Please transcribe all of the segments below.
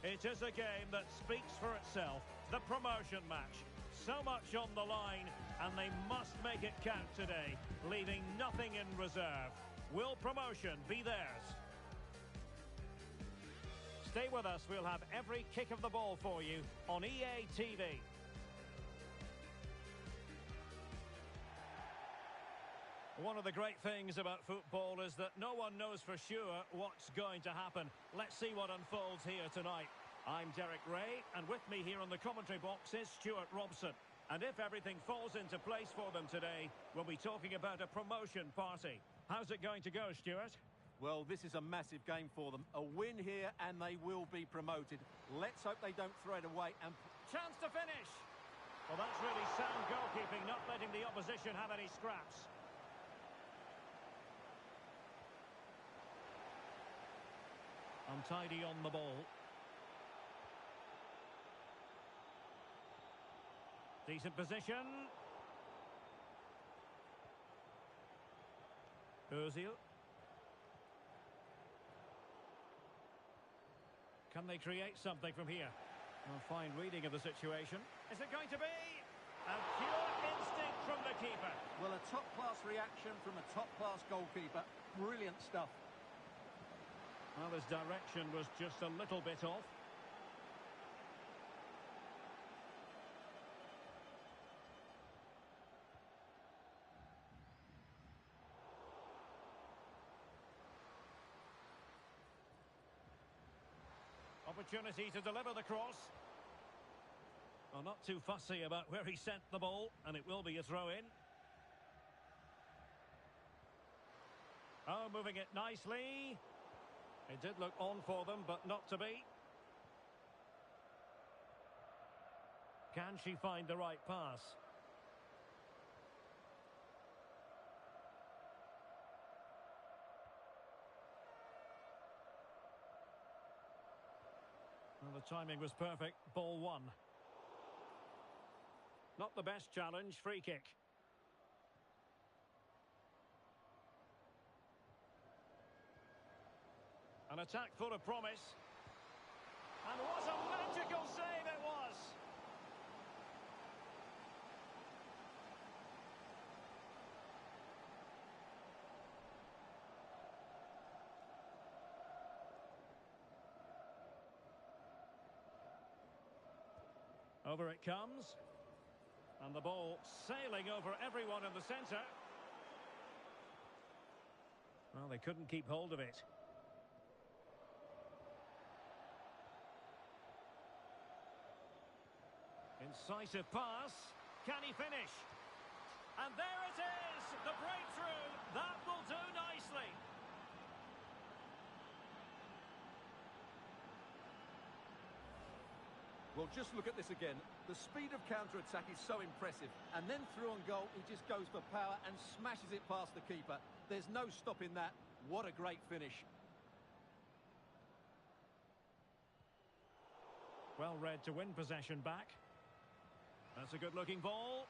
It is a game that speaks for itself. The promotion match. So much on the line, and they must make it count today, leaving nothing in reserve. Will promotion be theirs? Stay with us, we'll have every kick of the ball for you on EA TV. One of the great things about football is that no one knows for sure what's going to happen. Let's see what unfolds here tonight. I'm Derek Ray, and with me here on the commentary box is Stuart Robson. And if everything falls into place for them today, we'll be talking about a promotion party. How's it going to go, Stuart? Well, this is a massive game for them. A win here and they will be promoted. Let's hope they don't throw it away and... Chance to finish! Well, that's really sound goalkeeping, not letting the opposition have any scraps. Untidy on the ball. Decent position. Ozil. Can they create something from here? A fine reading of the situation. Is it going to be? A pure instinct from the keeper. Well, a top-class reaction from a top-class goalkeeper. Brilliant stuff. Well, his direction was just a little bit off. Opportunity to deliver the cross. Well, not too fussy about where he sent the ball, and it will be a throw-in. Oh, moving it nicely. It did look on for them, but not to be. Can she find the right pass? Well, the timing was perfect. Ball one. Not the best challenge. Free kick. An attack full of promise. And what a magical save it was! Over it comes. And the ball sailing over everyone in the centre. Well, they couldn't keep hold of it. Incisive pass. Can he finish? And there it is! The breakthrough! That will do nicely! Well, just look at this again. The speed of counter-attack is so impressive. And then through on goal, he just goes for power and smashes it past the keeper. There's no stopping that. What a great finish. Well read to win possession back. That's a good-looking ball.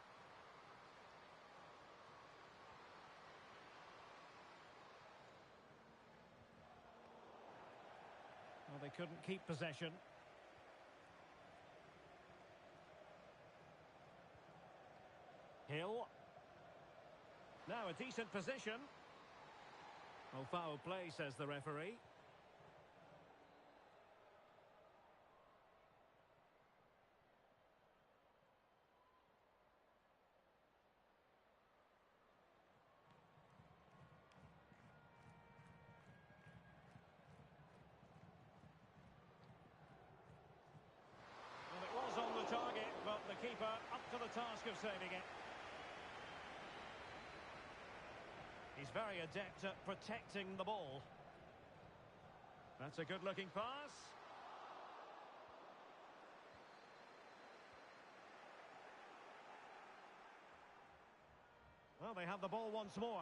Well, they couldn't keep possession. Hill. Now a decent position. Oh, foul play, says the referee. Well, it was on the target, but the keeper up to the task of saving it. He's very adept at protecting the ball. That's a good-looking pass. Well, they have the ball once more.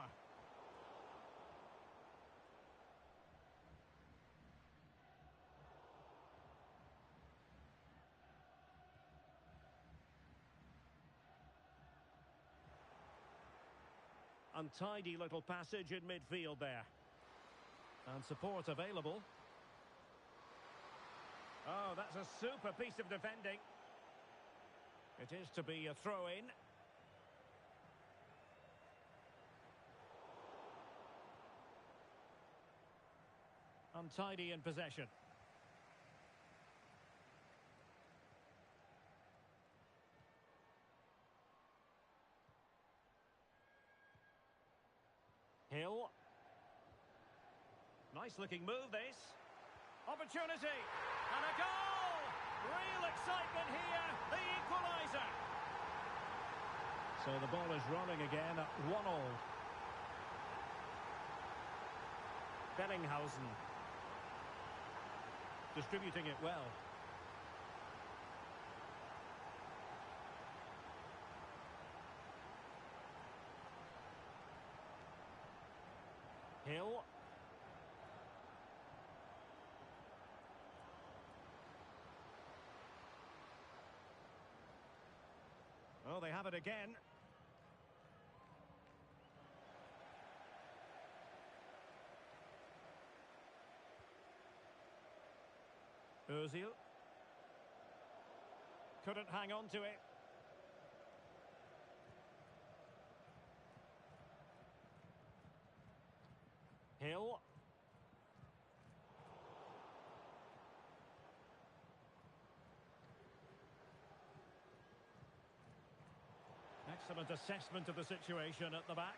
Untidy little passage in midfield there. And support available. Oh, that's a super piece of defending. It is to be a throw-in. Untidy in possession. Hill. Nice looking move this. Opportunity. And a goal! Real excitement here. The equaliser. So the ball is rolling again at 1-1. Bellinghausen. Distributing it well. Hill. Oh, they have it again. Ozil. Couldn't hang on to it. Hill. Excellent assessment of the situation at the back.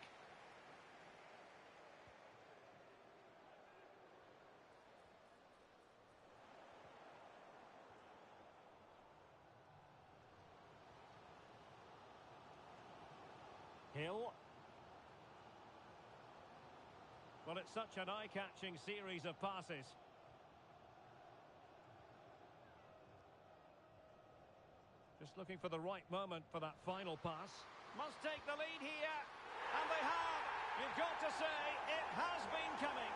Hill. Well, it's such an eye-catching series of passes. Just looking for the right moment for that final pass. Must take the lead here. And they have. You've got to say, it has been coming.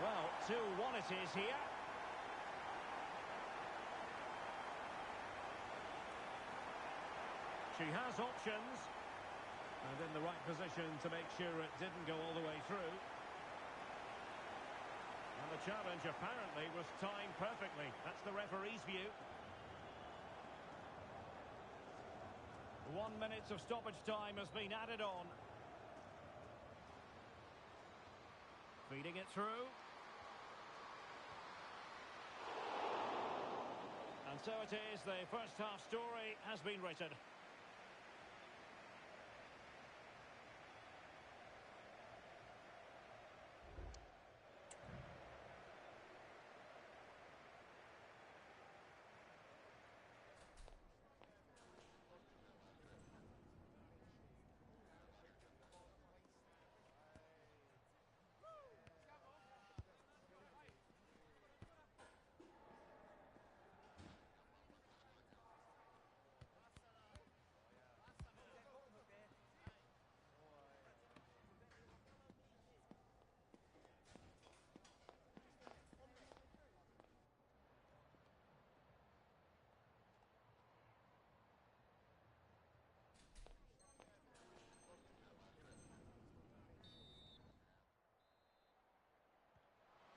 Well, 2-1 it is here. She has options. And in the right position to make sure it didn't go all the way through. And the challenge apparently was timed perfectly. That's the referee's view. 1 minute of stoppage time has been added on. Feeding it through. And so it is, the first half story has been written.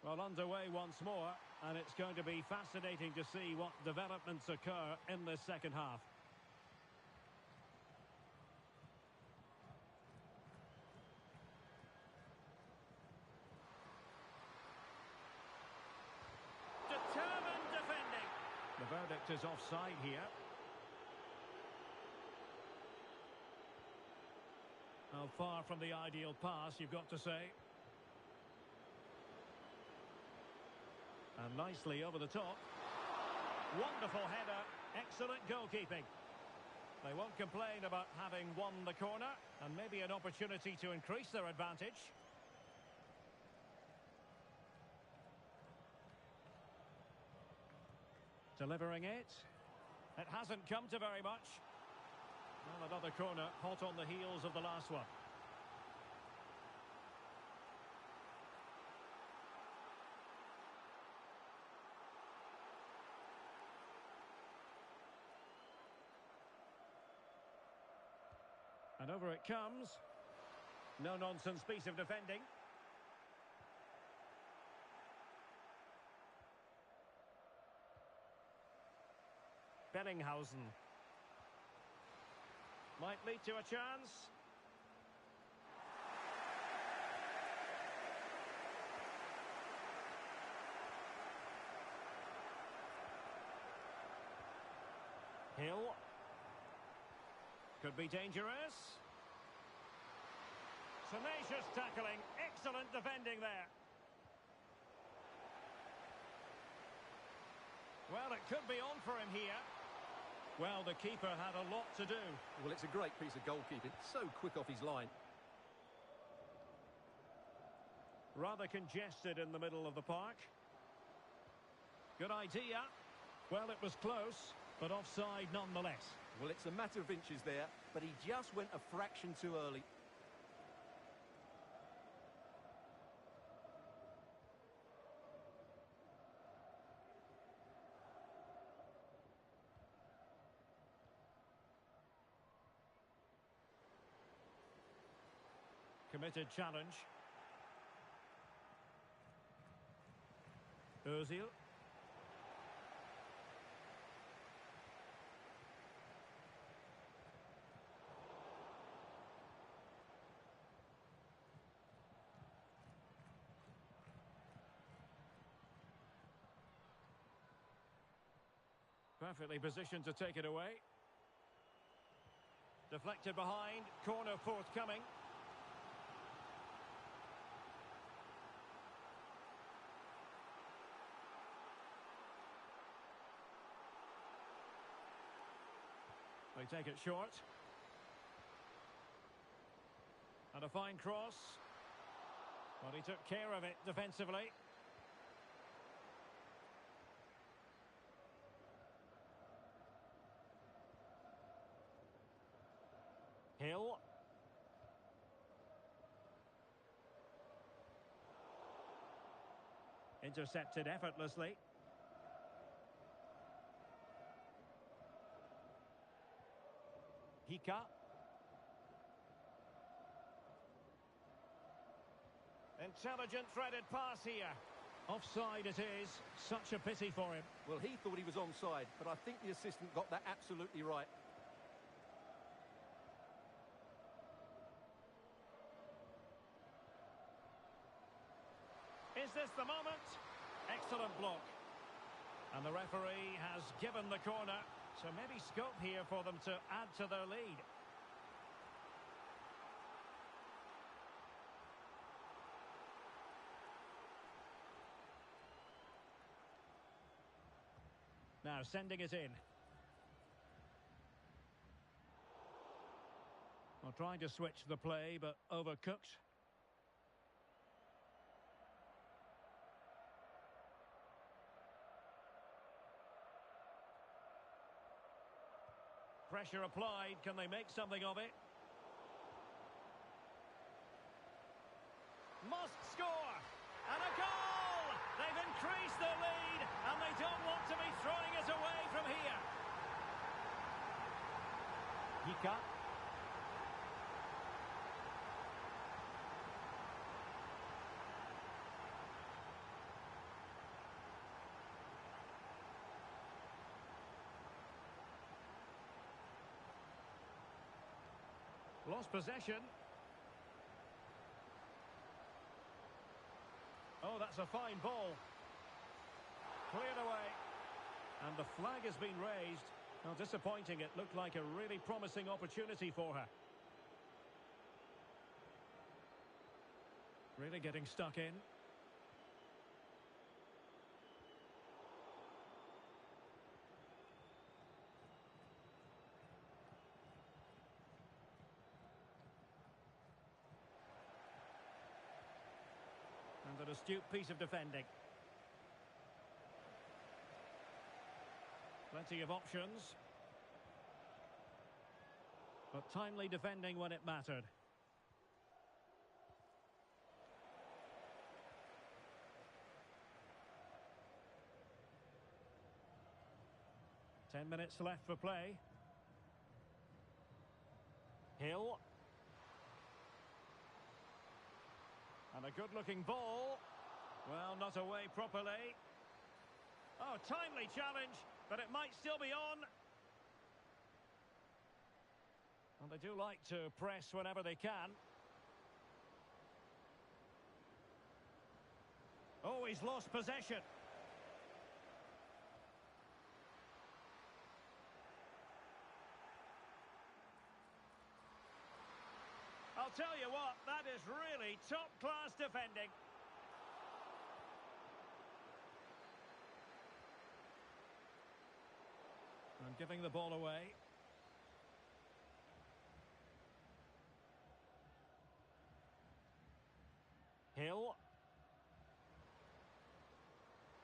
Well, underway once more, and it's going to be fascinating to see what developments occur in this second half. Determined defending. The verdict is offside here. Well, far from the ideal pass, you've got to say. And nicely over the top. Wonderful header. Excellent goalkeeping. They won't complain about having won the corner, and maybe an opportunity to increase their advantage. Delivering it. It hasn't come to very much. Well, another corner, hot on the heels of the last one. And over it comes. No-nonsense piece of defending. Bellinghausen. Might lead to a chance. Hill. Could be dangerous. Tenacious tackling. Excellent defending there. Well, it could be on for him here. Well, the keeper had a lot to do. Well, it's a great piece of goalkeeping. So quick off his line. Rather congested in the middle of the park. Good idea. Well, it was close, but offside nonetheless. Well, it's a matter of inches there, but he just went a fraction too early. Committed challenge. Ozil. Perfectly positioned to take it away. Deflected behind. Corner forthcoming. They take it short. And a fine cross. But he took care of it defensively. Hill. Intercepted effortlessly. Hika. Intelligent threaded pass here. Offside it is. Such a pity for him. Well, he thought he was onside, but I think the assistant got that absolutely right. Is this the moment? Excellent block. And the referee has given the corner. So maybe scope here for them to add to their lead. Now sending it in. Well, trying to switch the play, but overcooked. Pressure applied. Can they make something of it? Must score! And a goal! They've increased their lead, and they don't want to be throwing it away from here. Hika. Lost possession. Oh, that's a fine ball. Cleared away. And the flag has been raised. Well, disappointing. It looked like a really promising opportunity for her. Really getting stuck in. And an astute piece of defending. Plenty of options. But timely defending when it mattered. Ten minutes left for play. Hill. And a good-looking ball. Well, not away properly. Oh, timely challenge, but it might still be on. They do like to press whenever they can. Oh, he's lost possession. I'll tell you what, that is really top-class defending. And giving the ball away. Hill.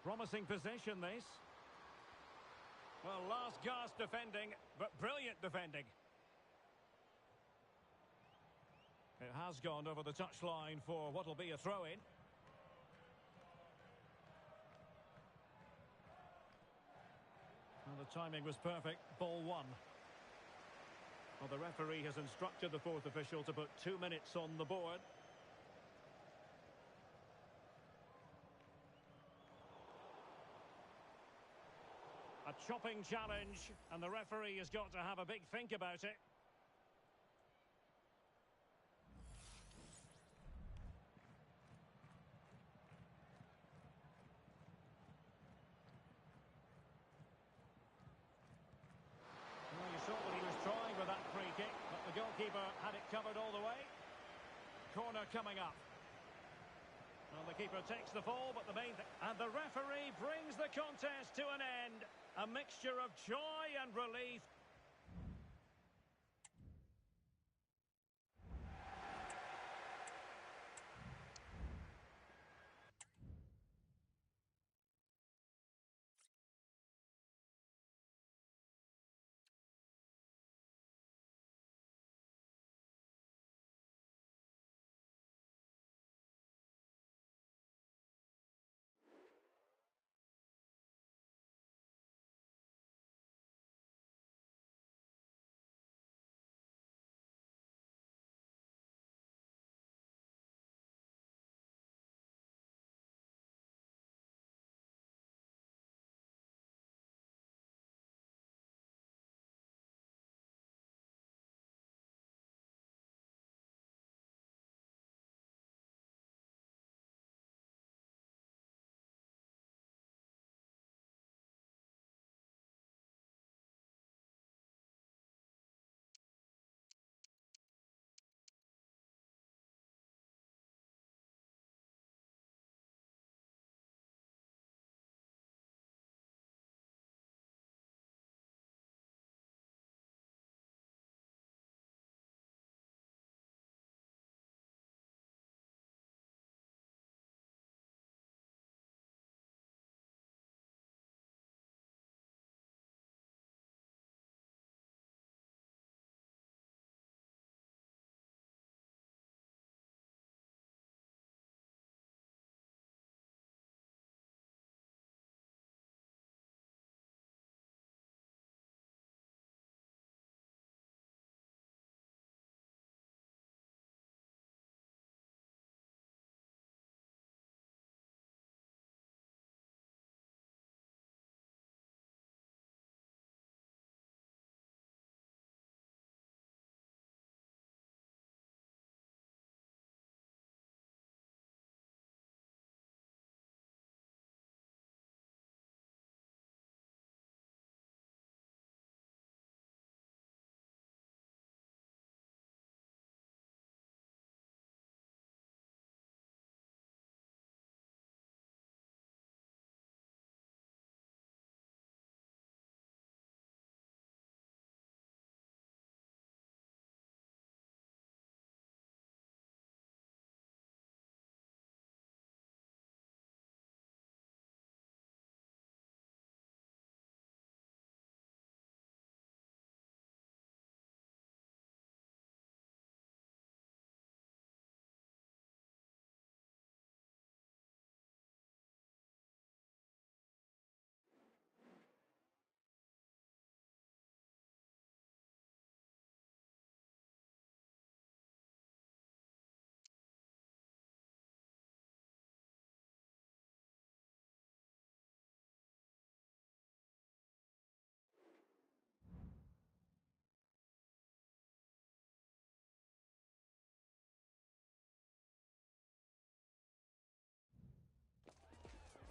Promising possession, this. Well, last gasp defending, but brilliant defending. It has gone over the touchline for what will be a throw-in. Well, the timing was perfect. Ball one. Well, the referee has instructed the fourth official to put 2 minutes on the board. A chopping challenge, and the referee has got to have a big think about it. Well, you saw what he was trying with that free kick, but the goalkeeper had it covered all the way. Corner coming up. Well, the keeper takes the fall, but and the referee brings the contest to an end. A mixture of joy and relief.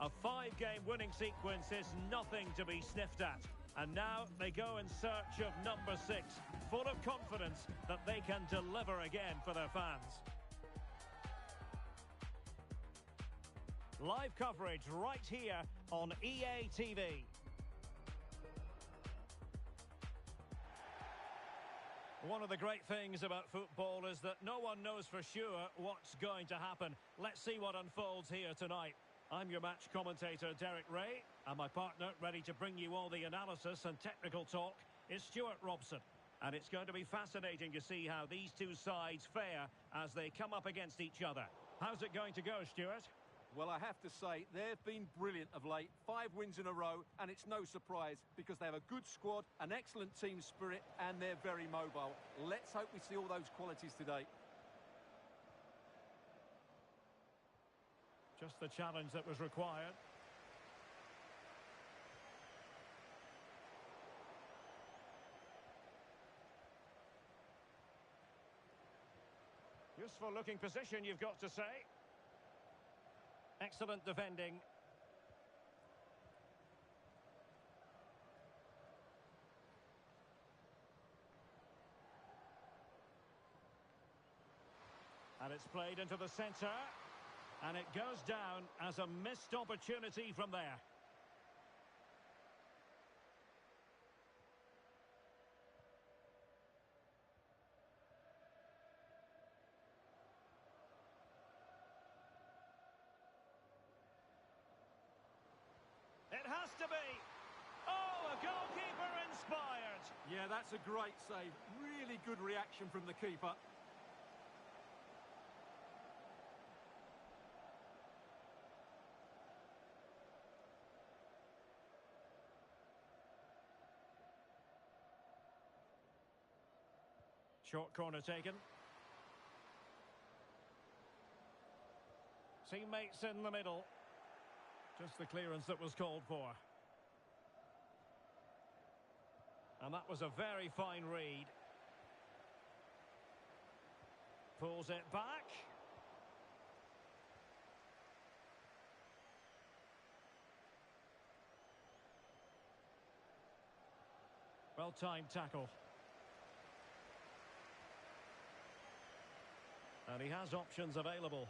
A five-game winning sequence is nothing to be sniffed at. And now they go in search of number 6, full of confidence that they can deliver again for their fans. Live coverage right here on EA TV. One of the great things about football is that no one knows for sure what's going to happen. Let's see what unfolds here tonight. I'm your match commentator, Derek Ray, and my partner, ready to bring you all the analysis and technical talk, is Stuart Robson. And it's going to be fascinating to see how these two sides fare as they come up against each other. How's it going to go, Stuart? Well, I have to say, they've been brilliant of late. 5 wins in a row, and it's no surprise because they have a good squad, an excellent team spirit, and they're very mobile. Let's hope we see all those qualities today. Just the challenge that was required. Useful looking position, you've got to say. Excellent defending. And it's played into the centre. And it goes down as a missed opportunity from there. It has to be. Oh, a goalkeeper inspired. Yeah, that's a great save. Really good reaction from the keeper. Short corner taken. Teammates in the middle. Just the clearance that was called for. And that was a very fine read. Pulls it back. Well-timed tackle. And he has options available.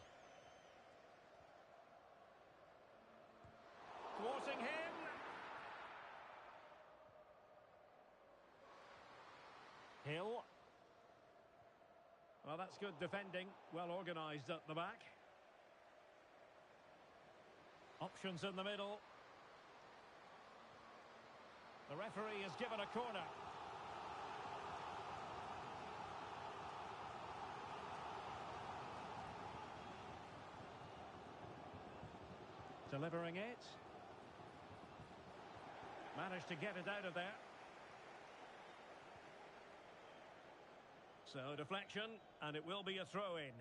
Thwarting him. Hill. Well, that's good defending. Well organised at the back. Options in the middle. The referee has given a corner. Delivering it. Managed to get it out of there. So deflection, and it will be a throw-in.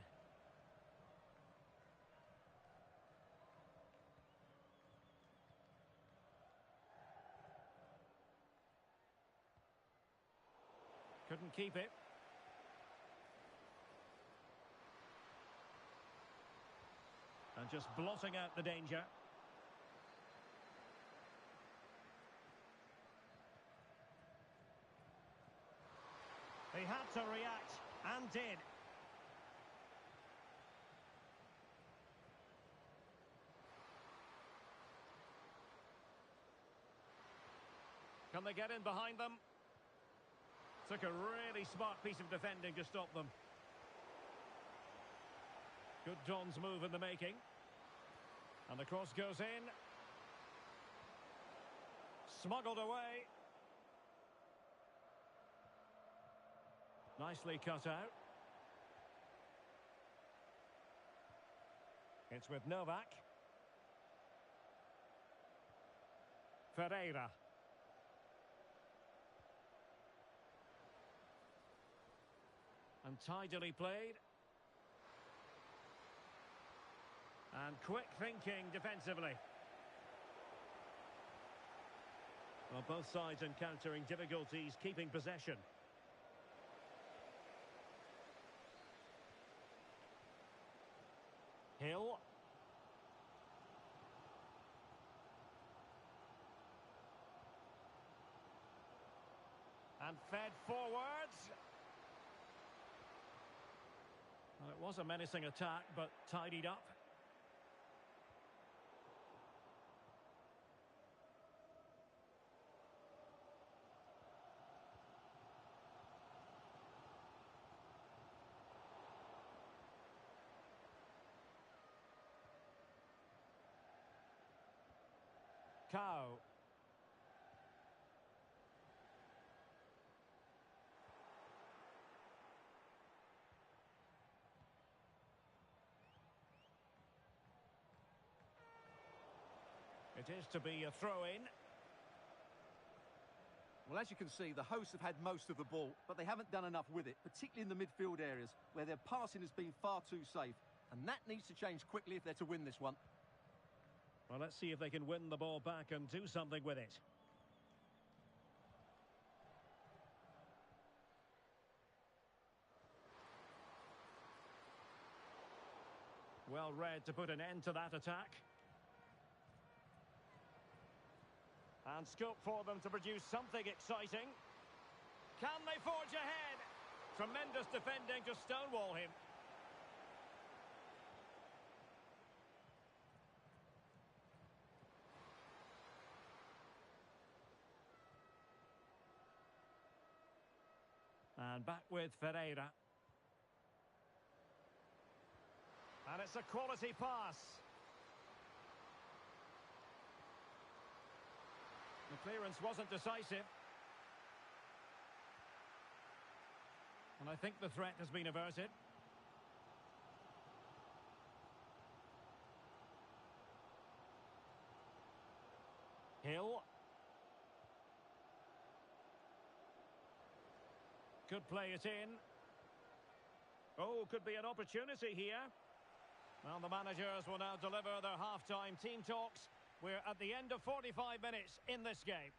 Couldn't keep it. And just blotting out the danger. He had to react, and did. Can they get in behind them? Took a really smart piece of defending to stop them. Good Don's move in the making. And the cross goes in. Smuggled away. Nicely cut out. It's with Novak. Ferreira. And tidily played. And quick thinking defensively. Well, both sides encountering difficulties keeping possession. Hill. And fed forwards. Well, it was a menacing attack, but tidied up. Cow. It is to be a throw-in. Well, as you can see, the hosts have had most of the ball, but they haven't done enough with it, particularly in the midfield areas, where their passing has been far too safe. And that needs to change quickly if they're to win this one. Well, let's see if they can win the ball back and do something with it. Well read to put an end to that attack. And scope for them to produce something exciting. Can they forge ahead? Tremendous defending to stonewall him. And back with Ferreira. And it's a quality pass. The clearance wasn't decisive. And I think the threat has been averted. Hill. Could play it in. Oh, could be an opportunity here. Well, the managers will now deliver their half-time team talks. We're at the end of 45 minutes in this game.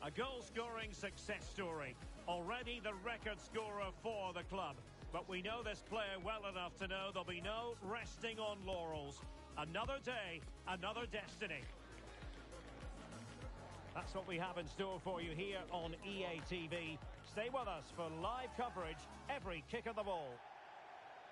A goal-scoring success story. Already the record scorer for the club. But we know this player well enough to know there'll be no resting on laurels. Another day, another destiny. That's what we have in store for you here on EA TV. Stay with us for live coverage every kick of the ball.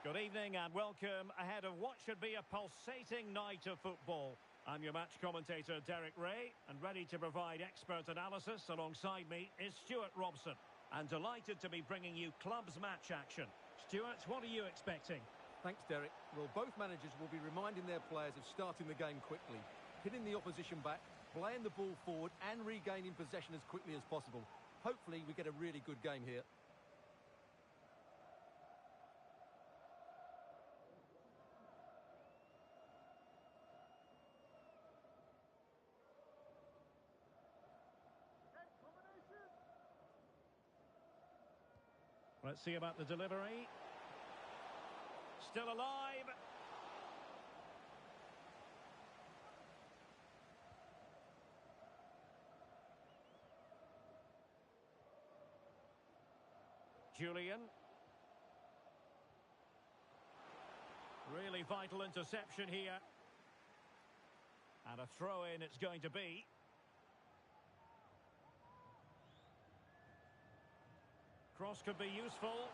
Good evening and welcome ahead of what should be a pulsating night of football. I'm your match commentator, Derek Ray, and ready to provide expert analysis alongside me is Stuart Robson. And delighted to be bringing you club's match action. Stuart, what are you expecting? Thanks, Derek. Well, both managers will be reminding their players of starting the game quickly, hitting the opposition back, playing the ball forward and regaining possession as quickly as possible. Hopefully we get a really good game here. Let's see about the delivery. Still alive. Julian. Really vital interception here. And a throw-in it's going to be. Cross could be useful.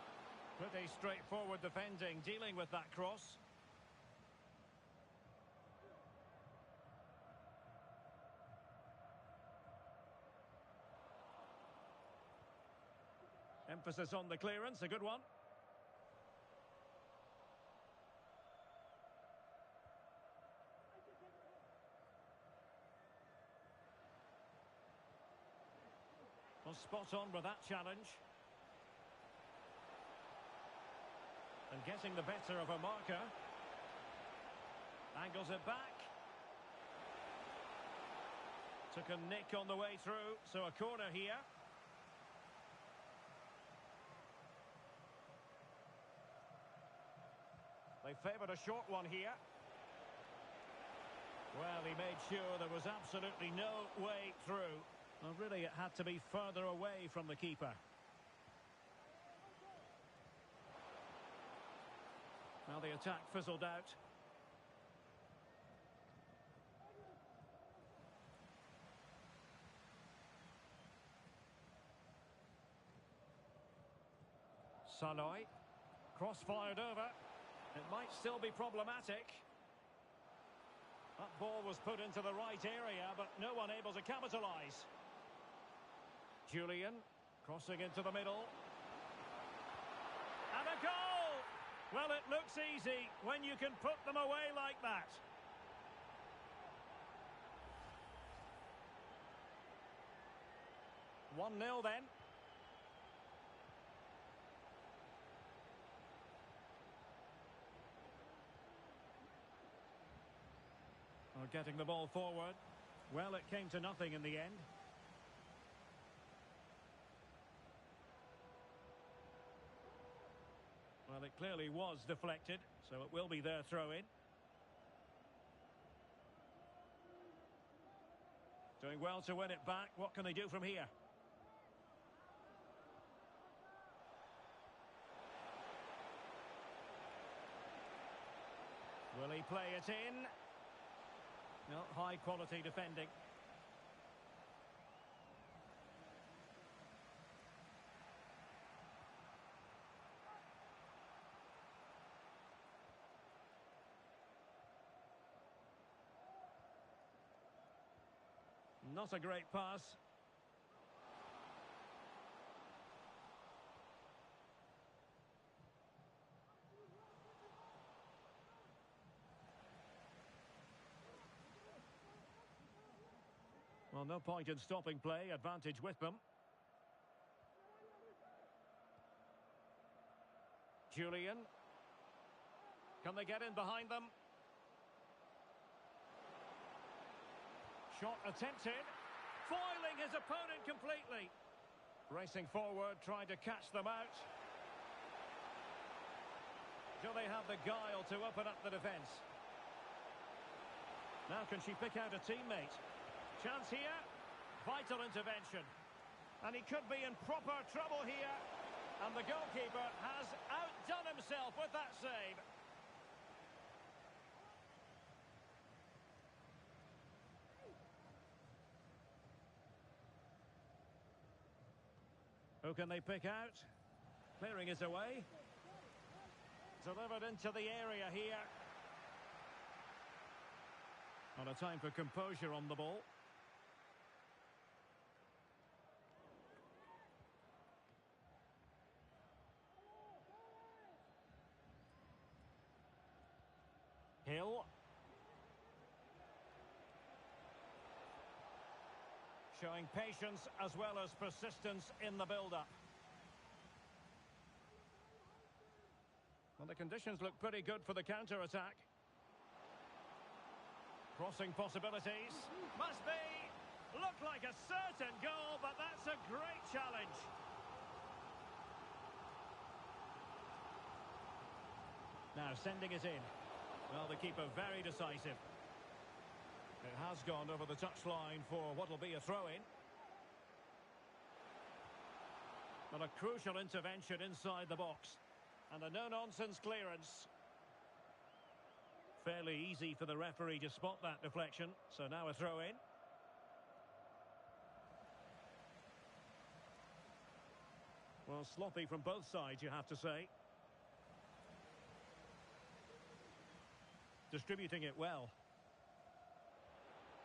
Pretty straightforward defending, dealing with that cross. Emphasis on the clearance, a good one. Well, spot on with that challenge. And getting the better of a marker. Angles it back. Took a nick on the way through, so a corner here. They favoured a short one here. Well, he made sure there was absolutely no way through. Well, really, it had to be further away from the keeper. Now the attack fizzled out. Saloy. Cross fired over. It might still be problematic. That ball was put into the right area, but no one able to capitalise. Julian. Crossing into the middle. And a goal! Well, it looks easy when you can put them away like that. One 0 then. Well, getting the ball forward. Well, it came to nothing in the end. Well, it clearly was deflected, so it will be their throw-in. Doing well to win it back. What can they do from here? Will he play it in? No, high quality defending. Not a great pass. Well, no point in stopping play. Advantage with them. Julian. Can they get in behind them? Shot attempted. Foiling his opponent completely. Racing forward, trying to catch them out. Do they have the guile to open up the defence? Now can she pick out a teammate? Chance here. Vital intervention. And he could be in proper trouble here. And the goalkeeper has outdone himself with that save. Who can they pick out? Clearing it away. Delivered into the area here. Not a time for composure on the ball. Hill. Showing patience as well as persistence in the build-up. Well, the conditions look pretty good for the counter-attack. Crossing possibilities. Must be. Looked like a certain goal, but that's a great challenge. Now sending it in. Well, the keeper very decisive. It has gone over the touchline for what will be a throw-in. But a crucial intervention inside the box. And a no-nonsense clearance. Fairly easy for the referee to spot that deflection. So now a throw-in. Well, sloppy from both sides, you have to say. Distributing it well.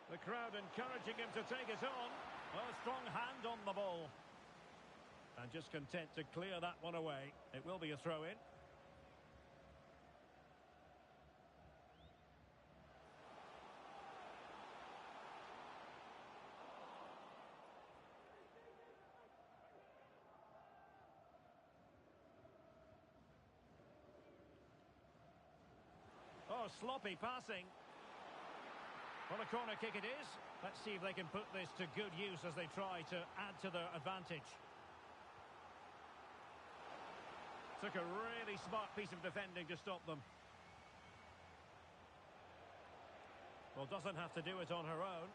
The crowd encouraging him to take it on. A strong hand on the ball. And just content to clear that one away. It will be a throw-in. Oh, sloppy passing. Well, a corner kick it is. Let's see if they can put this to good use as they try to add to their advantage. Took a really smart piece of defending to stop them. Well, doesn't have to do it on her own.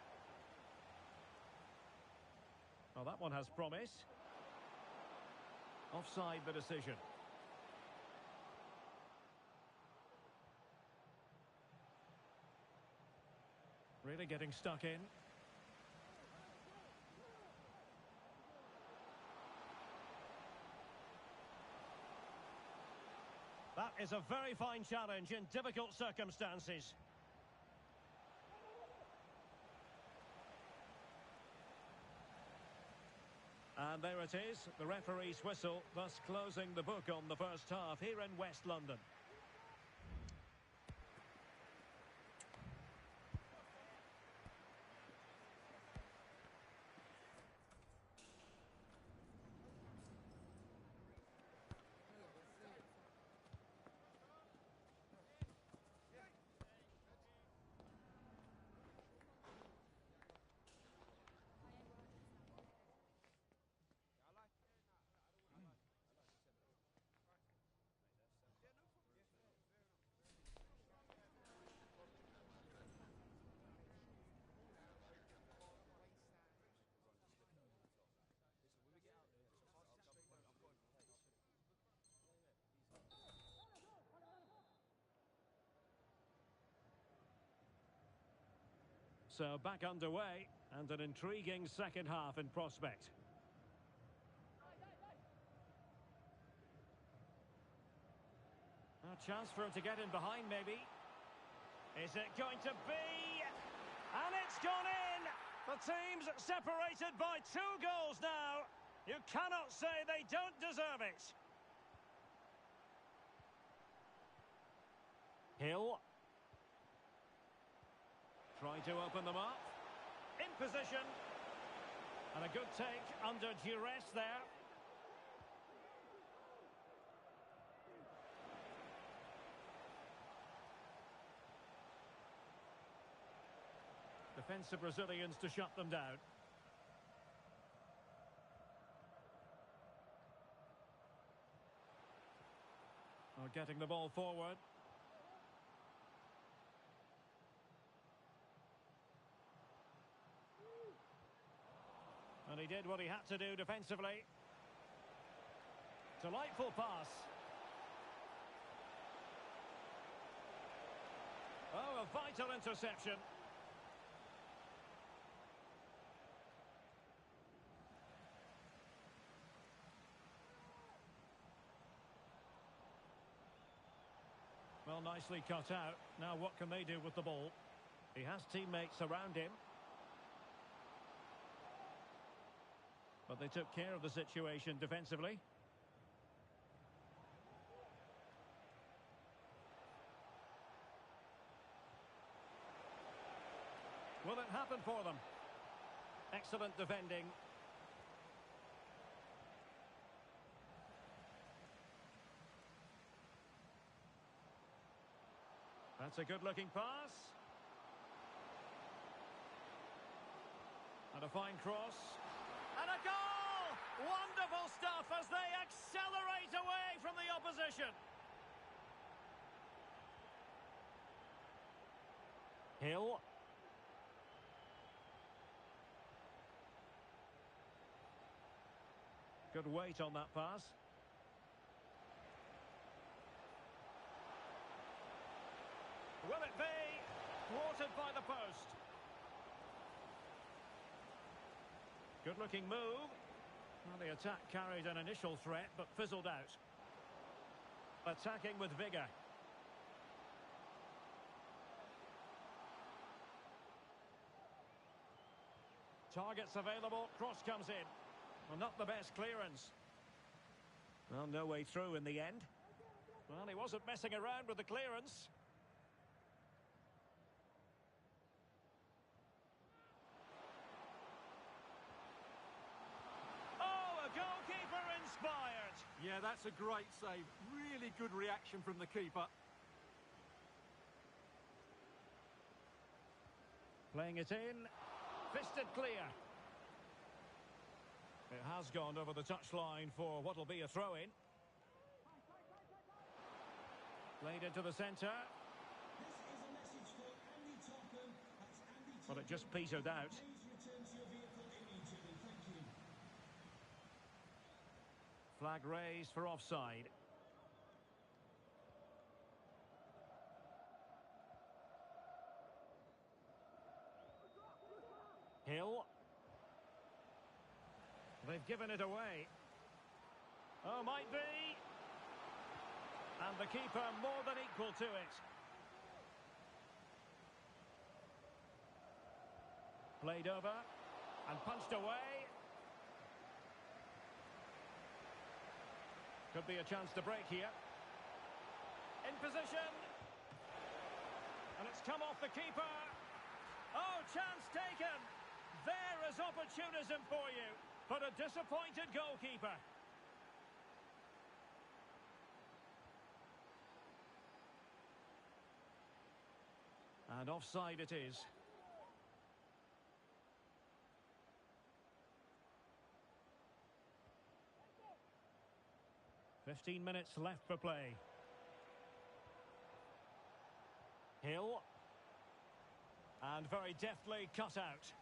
Well, that one has promise. Offside the decision. Really getting stuck in. That is a very fine challenge in difficult circumstances. And there it is, the referee's whistle, thus closing the book on the first half here in West London. So back underway, and an intriguing second half in prospect. A chance for him to get in behind, maybe. Is it going to be? And it's gone in! The team's separated by 2 goals now. You cannot say they don't deserve it. Hill. Trying to open them up. In position. And a good take under duress there. Defensive Brazilians to shut them down. Oh, getting the ball forward. And he did what he had to do defensively. Delightful pass. Oh, a vital interception. Well, nicely cut out. Now what can they do with the ball? He has teammates around him. But they took care of the situation defensively. Will it happen for them? Excellent defending. That's a good-looking pass. And a fine cross. And a goal! Wonderful stuff as they accelerate away from the opposition. Hill. Good weight on that pass. Will it be? Thwarted by the post. Good-looking move. Well, the attack carried an initial threat, but fizzled out. Attacking with vigour. Targets available, cross comes in. Well, not the best clearance. Well, no way through in the end. Well, he wasn't messing around with the clearance. Oh, a goalkeeper inspired. Yeah, that's a great save. Really good reaction from the keeper. Playing it in. Fisted clear. It has gone over the touchline for what will be a throw-in. Played into the centre. Well, it just petered out. Flag raised for offside. Hill. They've given it away. Oh, might be. And the keeper more than equal to it. Played over and punched away. Could be a chance to break here. In position. And it's come off the keeper. Oh, chance taken. There is opportunism for you, but a disappointed goalkeeper. And offside it is. "15 minutes left for play. Hill. And very deftly cut out.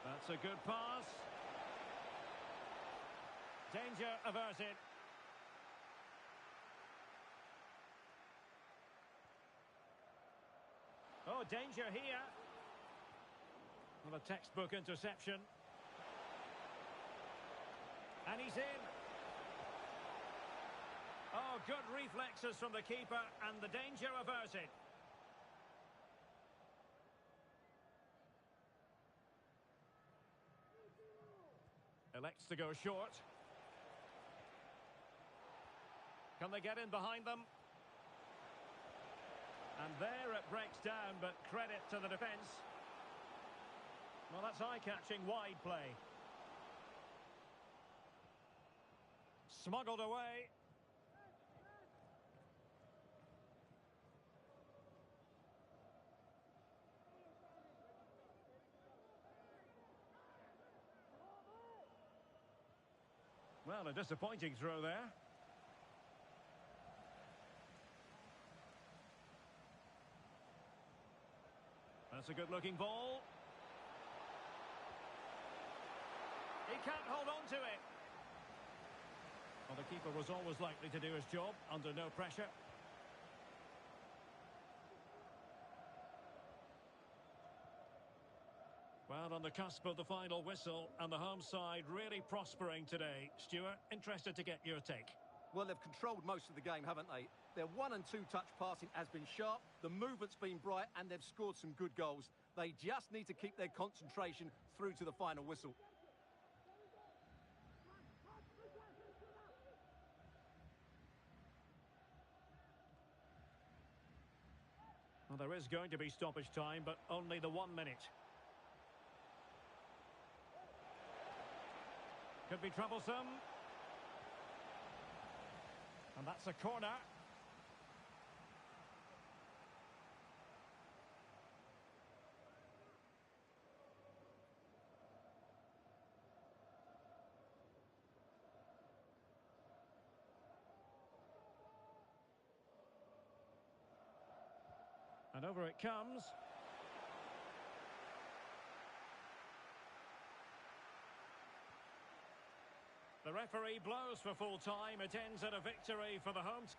That's a good pass. Danger averted. Oh, danger here. Well, a textbook interception. And he's in. Oh, good reflexes from the keeper, and the danger averted. Elects to go short. Can they get in behind them? And there it breaks down, but credit to the defence. Well, that's eye-catching wide play. Smuggled away. Well, a disappointing throw there. That's a good-looking ball. He can't hold on to it. Well, the keeper was always likely to do his job under no pressure. Well, on the cusp of the final whistle, and the home side really prospering today. Stuart, interested to get your take. Well, they've controlled most of the game, haven't they? Their 1- and 2-touch passing has been sharp, the movement's been bright, and they've scored some good goals. They just need to keep their concentration through to the final whistle. Well, there is going to be stoppage time, but only the 1 minute. Could be troublesome. And that's a corner. And over it comes. The referee blows for full time. It ends in a victory for the home team.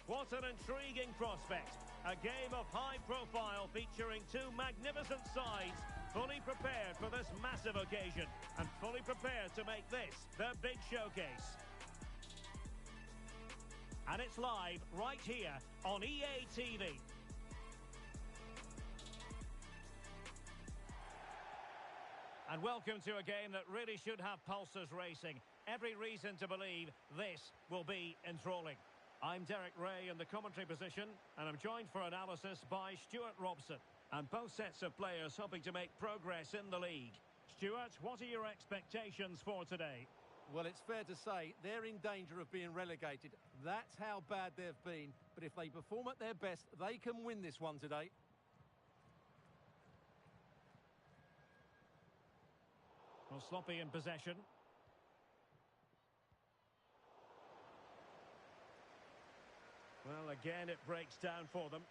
What an intriguing prospect. A game of high profile featuring two magnificent sides, fully prepared for this massive occasion and fully prepared to make this their big showcase. And it's live right here on EA TV. And welcome to a game that really should have pulses racing. Every reason to believe this will be enthralling. I'm Derek Ray in the commentary position, and I'm joined for analysis by Stuart Robson. And both sets of players hoping to make progress in the league. Stuart, what are your expectations for today? Well, it's fair to say they're in danger of being relegated. That's how bad they've been. but if they perform at their best, they can win this one today. Well, sloppy in possession. Well, again, it breaks down for them.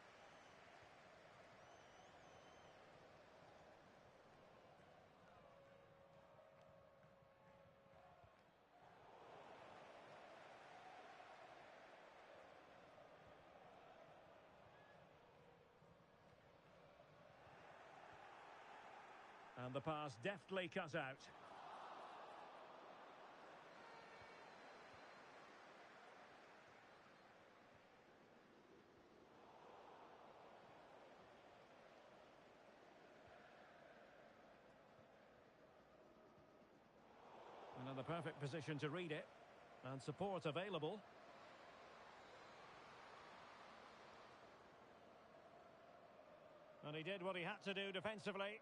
And the pass deftly cut out. Another perfect position to read it. And support available. And he did what he had to do defensively.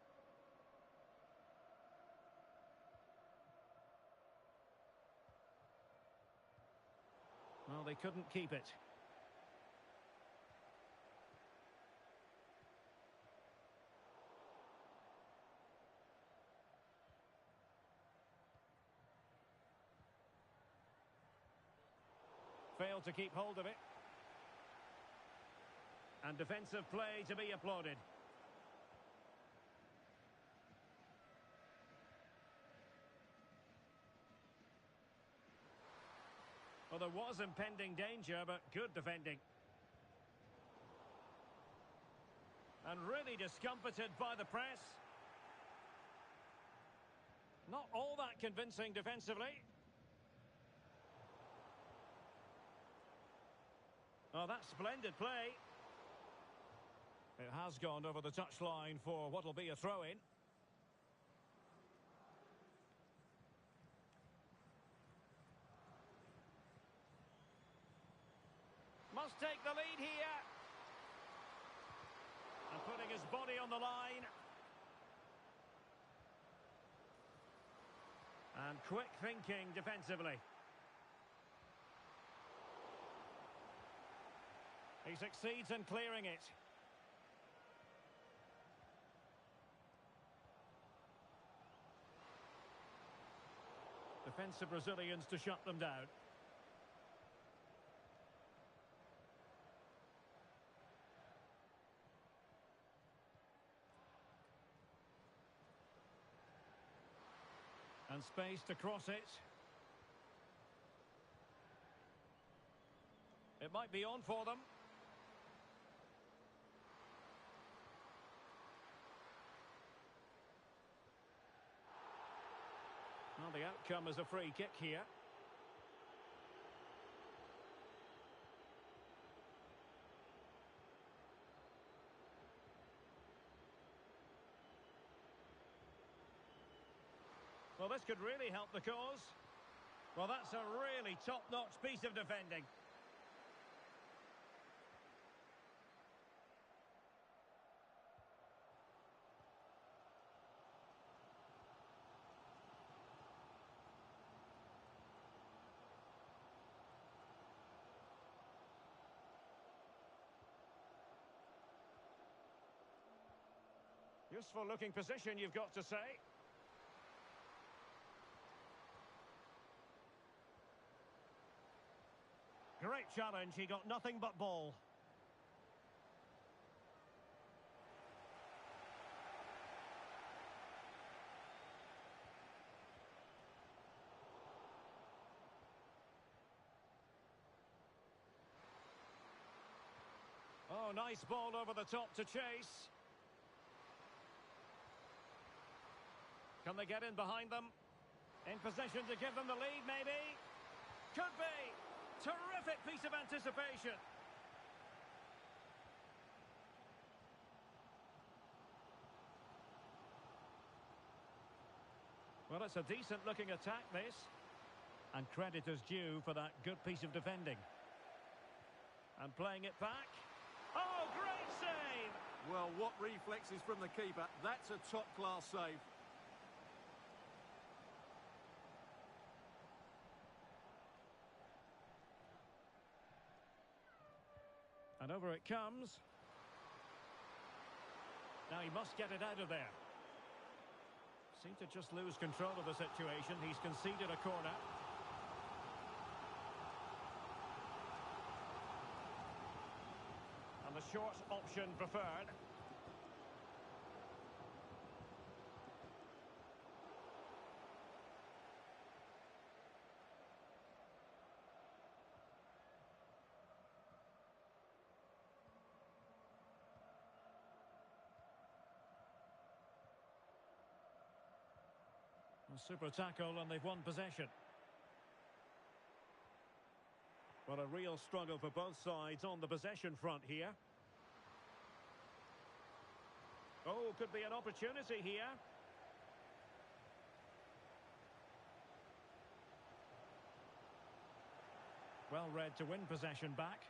Well, they couldn't keep it. Failed to keep hold of it. And defensive play to be applauded. Well, there was impending danger, but good defending. And really discomfited by the press. Not all that convincing defensively. Oh, that's splendid play. It has gone over the touchline for what will be a throw-in. Must take the lead here. And putting his body on the line. And quick thinking defensively. He succeeds in clearing it. Defensive Brazilians to shut them down. And space to cross it. It might be on for them. Well, the outcome is a free kick here. Well, this could really help the cause. Well, that's a really top-notch piece of defending. Useful looking position, you've got to say. Great challenge, he got nothing but ball. Oh, nice ball over the top to chase. Can they get in behind them? In position to give them the lead, maybe? Could be! Terrific piece of anticipation. Well, it's a decent-looking attack, this. And credit is due for that good piece of defending. And playing it back. Oh, great save! Well, what reflexes from the keeper. That's a top-class save. And over it comes. Now he must get it out of there. Seemed to just lose control of the situation. He's conceded a corner. And the short option preferred. A super tackle and they've won possession. Well, a real struggle for both sides on the possession front here. Oh, could be an opportunity here. Well read to win possession back.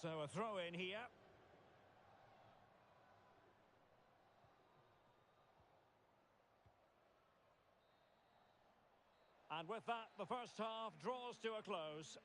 So a throw in here. And with that, the first half draws to a close.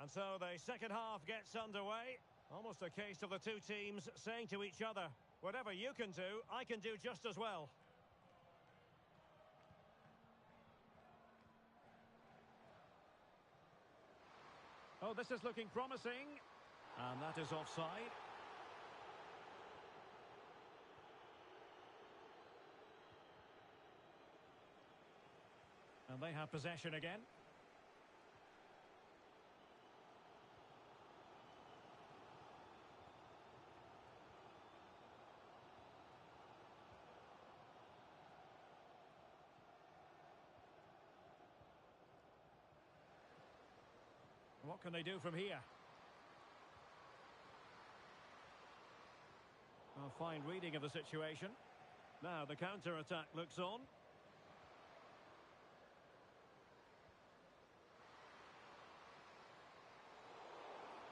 And so the second half gets underway. Almost a case of the two teams saying to each other, whatever you can do, I can do just as well. Oh, this is looking promising. And that is offside. And they have possession again. What can they do from here? A fine reading of the situation. Now the counter-attack looks on.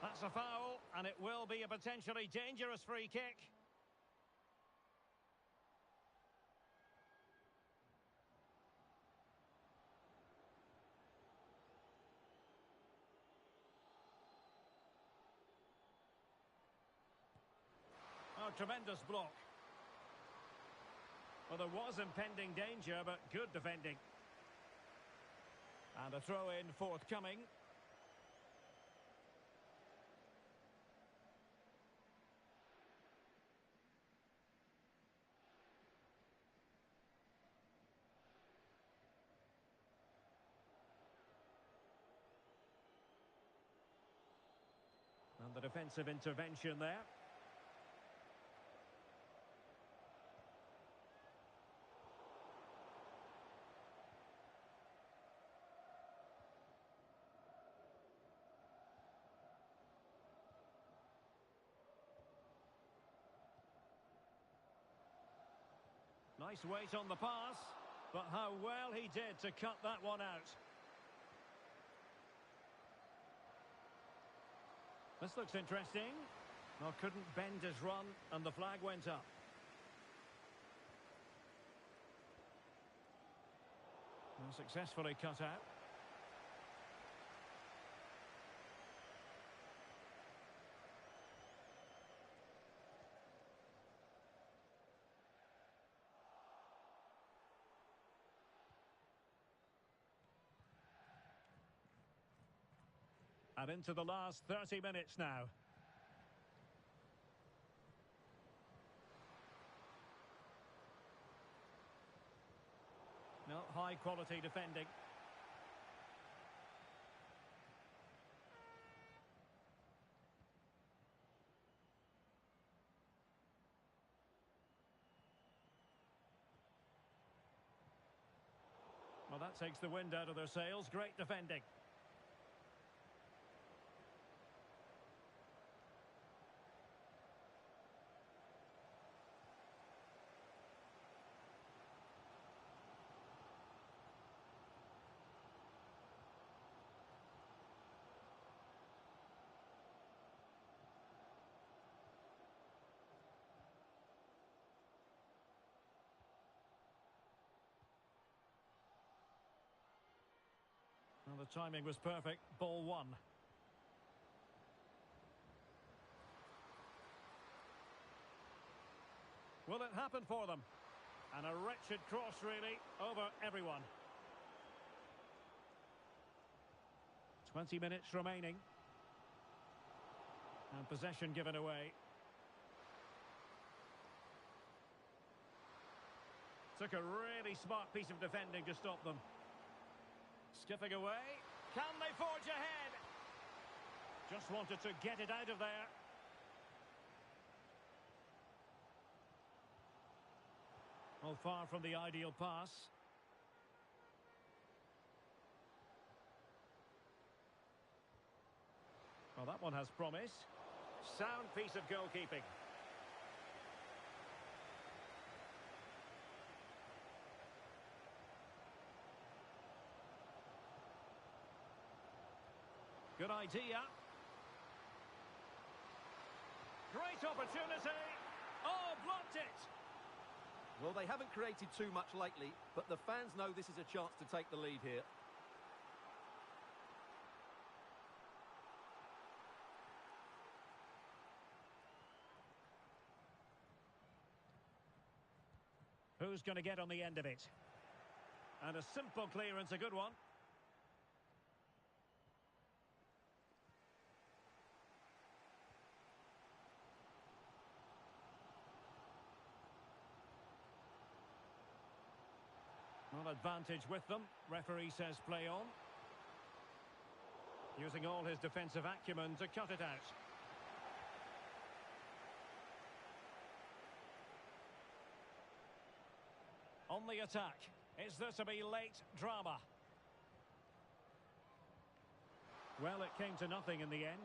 That's a foul, and it will be a potentially dangerous free kick. Oh, tremendous block. Well, there was impending danger, but good defending. And a throw-in forthcoming. And the defensive intervention there. Nice weight on the pass, but how well he did to cut that one out. This looks interesting. Well, couldn't bend his run, and the flag went up. Well, successfully cut out. And into the last 30 minutes now. No, high quality defending. Well, that takes the wind out of their sails. Great defending. Well, the timing was perfect. Ball one. Will it happen for them? And a wretched cross, really, over everyone. 20 minutes remaining. And possession given away. Took a really smart piece of defending to stop them. Skipping away. Can they forge ahead? Just wanted to get it out of there. Well, far from the ideal pass. Well, that one has promise. Sound piece of goalkeeping. Good idea. Great opportunity. Oh, blocked it. Well, they haven't created too much lately, but the fans know this is a chance to take the lead here. Who's going to get on the end of it? And a simple clearance, a good one. Well, advantage with them. Referee says play on. Using all his defensive acumen to cut it out. On the attack. Is there to be late drama? Well, it came to nothing in the end.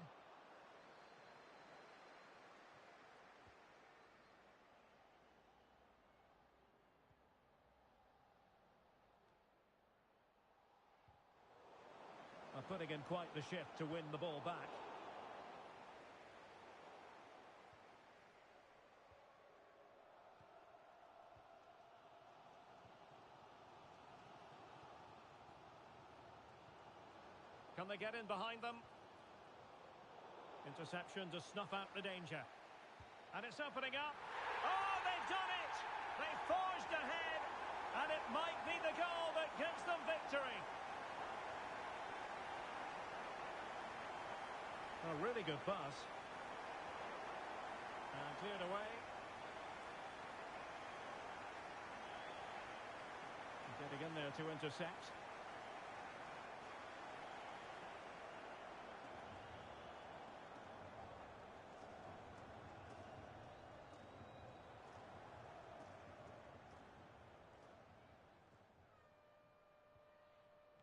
Putting in quite the shift to win the ball back. Can they get in behind them? Interception to snuff out the danger. And it's opening up. Oh, they've done it! They forged ahead, and it might be the goal that gives them victory. A really good pass. And cleared away. Getting in there to intercept.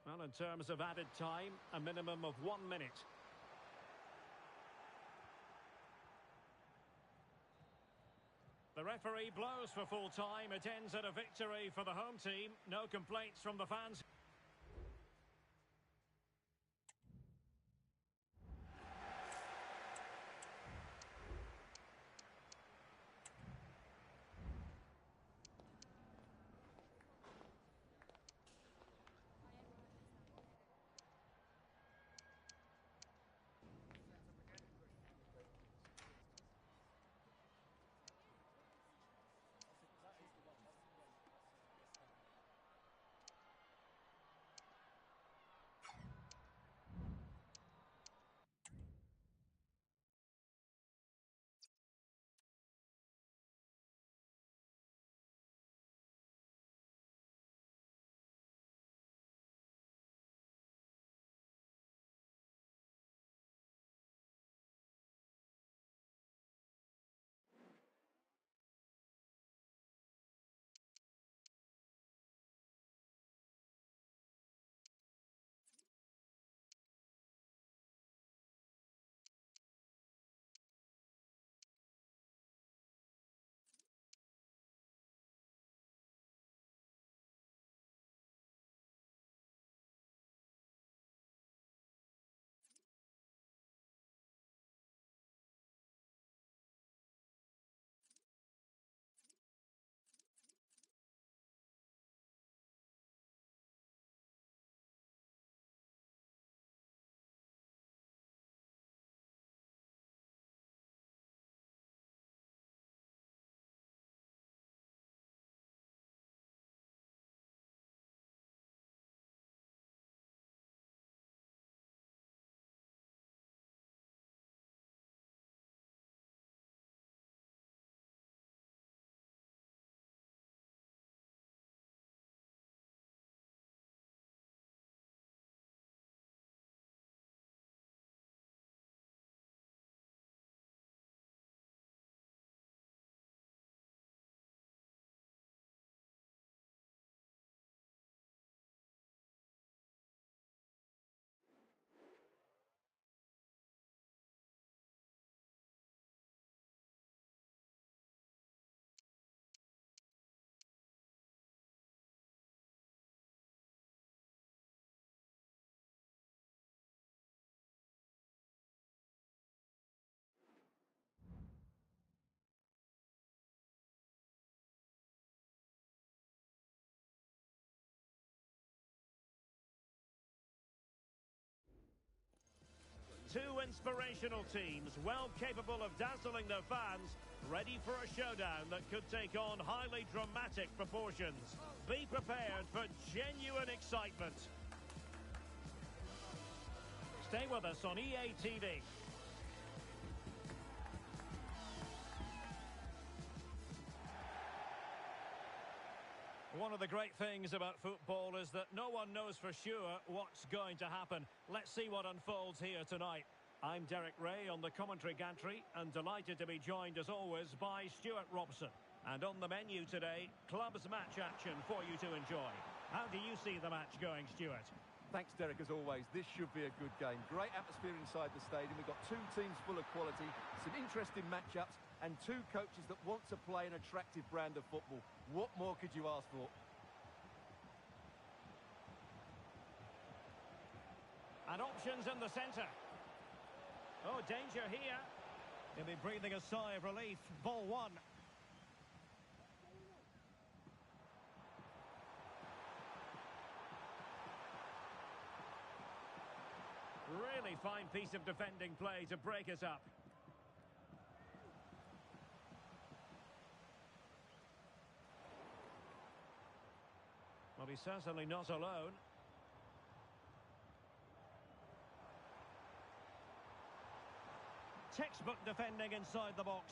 Well, in terms of added time, a minimum of 1 minute. The referee blows for full time. It ends at a victory for the home team. No complaints from the fans. inspirational teams, well capable of dazzling their fans, ready for a showdown that could take on highly dramatic proportions. Be prepared for genuine excitement. Stay with us on EA TV. One of the great things about football is that no one knows for sure what's going to happen. Let's see what unfolds here tonight. I'm Derek Ray on the commentary gantry and delighted to be joined as always by Stuart Robson. And on the menu today, clubs match action for you to enjoy. How do you see the match going, Stuart? Thanks, Derek, as always. This should be a good game. Great atmosphere inside the stadium. We've got two teams full of quality, some interesting matchups, and two coaches that want to play an attractive brand of football. What more could you ask for? And options in the centre. Oh, danger here. He'll be breathing a sigh of relief. Ball one. Really fine piece of defending play to break us up. Well, he's certainly not alone. Textbook defending inside the box.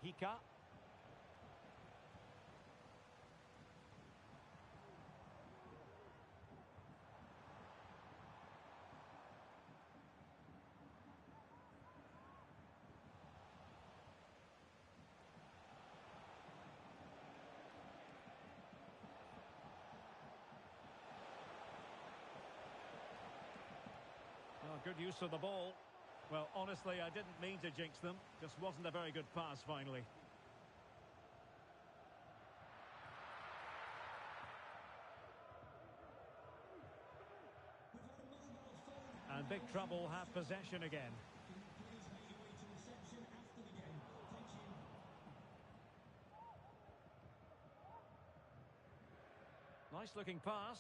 Hika. Good use of the ball. Well, honestly, I didn't mean to jinx them. Just wasn't a very good pass, finally. And big trouble have possession again. Nice looking pass.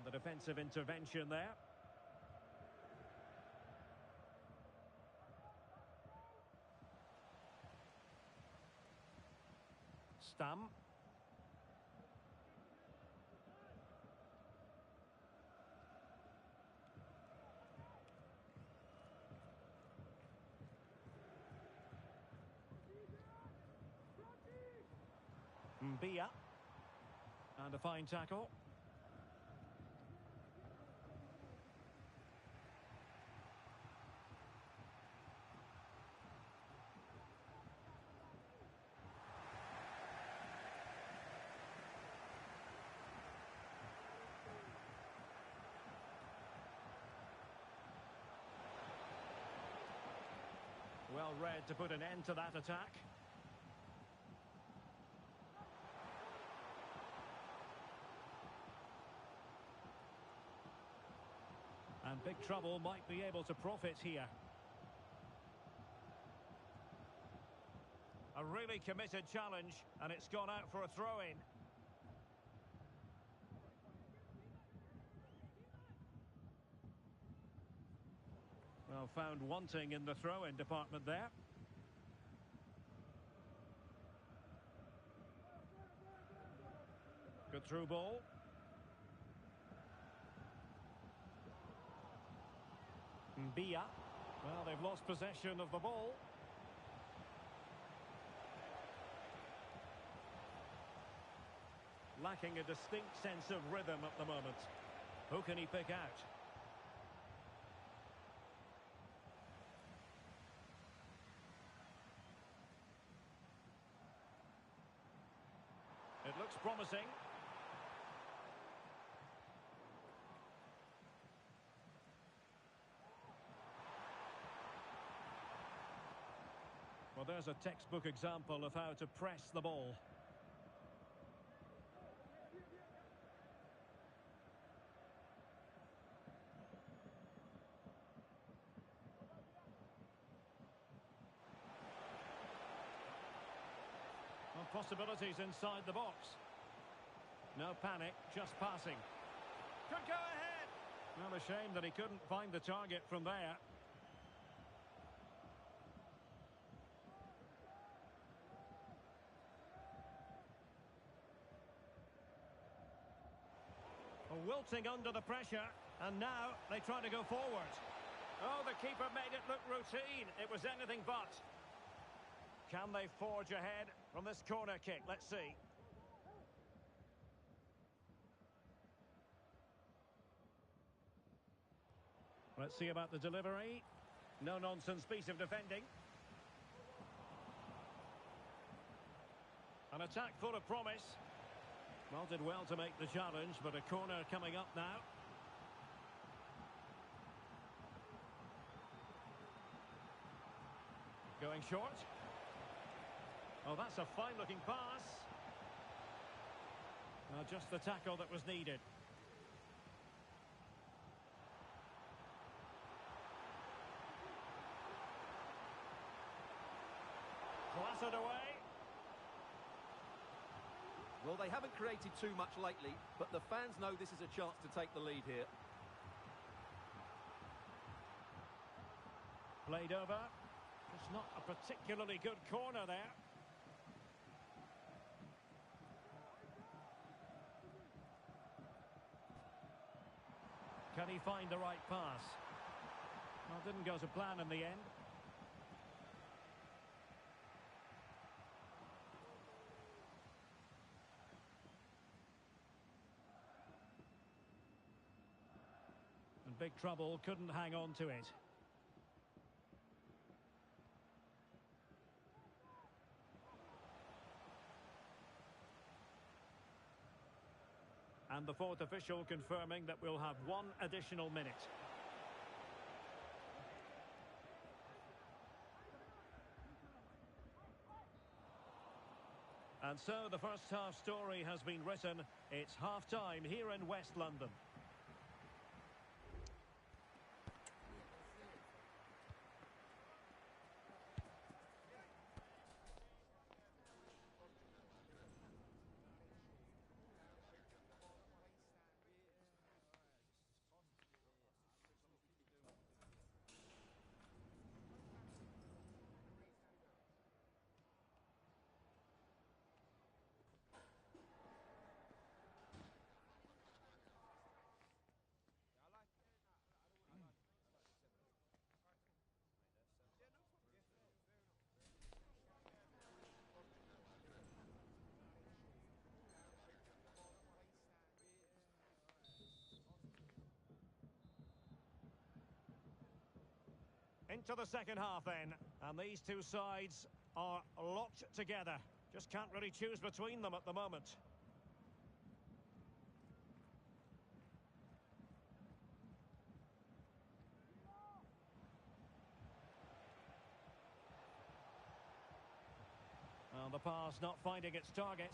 The defensive intervention there. Stam. Mbia. And a fine tackle. Well read to put an end to that attack. And big trouble might be able to profit here. A really committed challenge, and it's gone out for a throw-in. Well, found wanting in the throw-in department there. Good through ball. Mbia. Well, they've lost possession of the ball. Lacking a distinct sense of rhythm at the moment. Who can he pick out? It looks promising. Well, there's a textbook example of how to press the ball. possibilities inside the box. No panic, just passing. Could go ahead. Well, a shame that he couldn't find the target from there. Wilting under the pressure, and now they try to go forward. Oh, the keeper made it look routine. It was anything but. Can they forge ahead from this corner kick? Let's see. Let's see about the delivery. No-nonsense piece of defending. An attack full of promise. Well, did well to make the challenge, but a corner coming up now. Going short. Oh, that's a fine-looking pass. Just the tackle that was needed. Clattered away. Well, they haven't created too much lately, but the fans know this is a chance to take the lead here. Played over. It's not a particularly good corner there. Can he find the right pass? Well, didn't go to plan in the end. And big trouble, couldn't hang on to it. And the fourth official confirming that we'll have one additional minute. And so the first half story has been written. It's half-time here in West London. Into the second half then, and these two sides are locked together. Just can't really choose between them at the moment. And the pass not finding its target.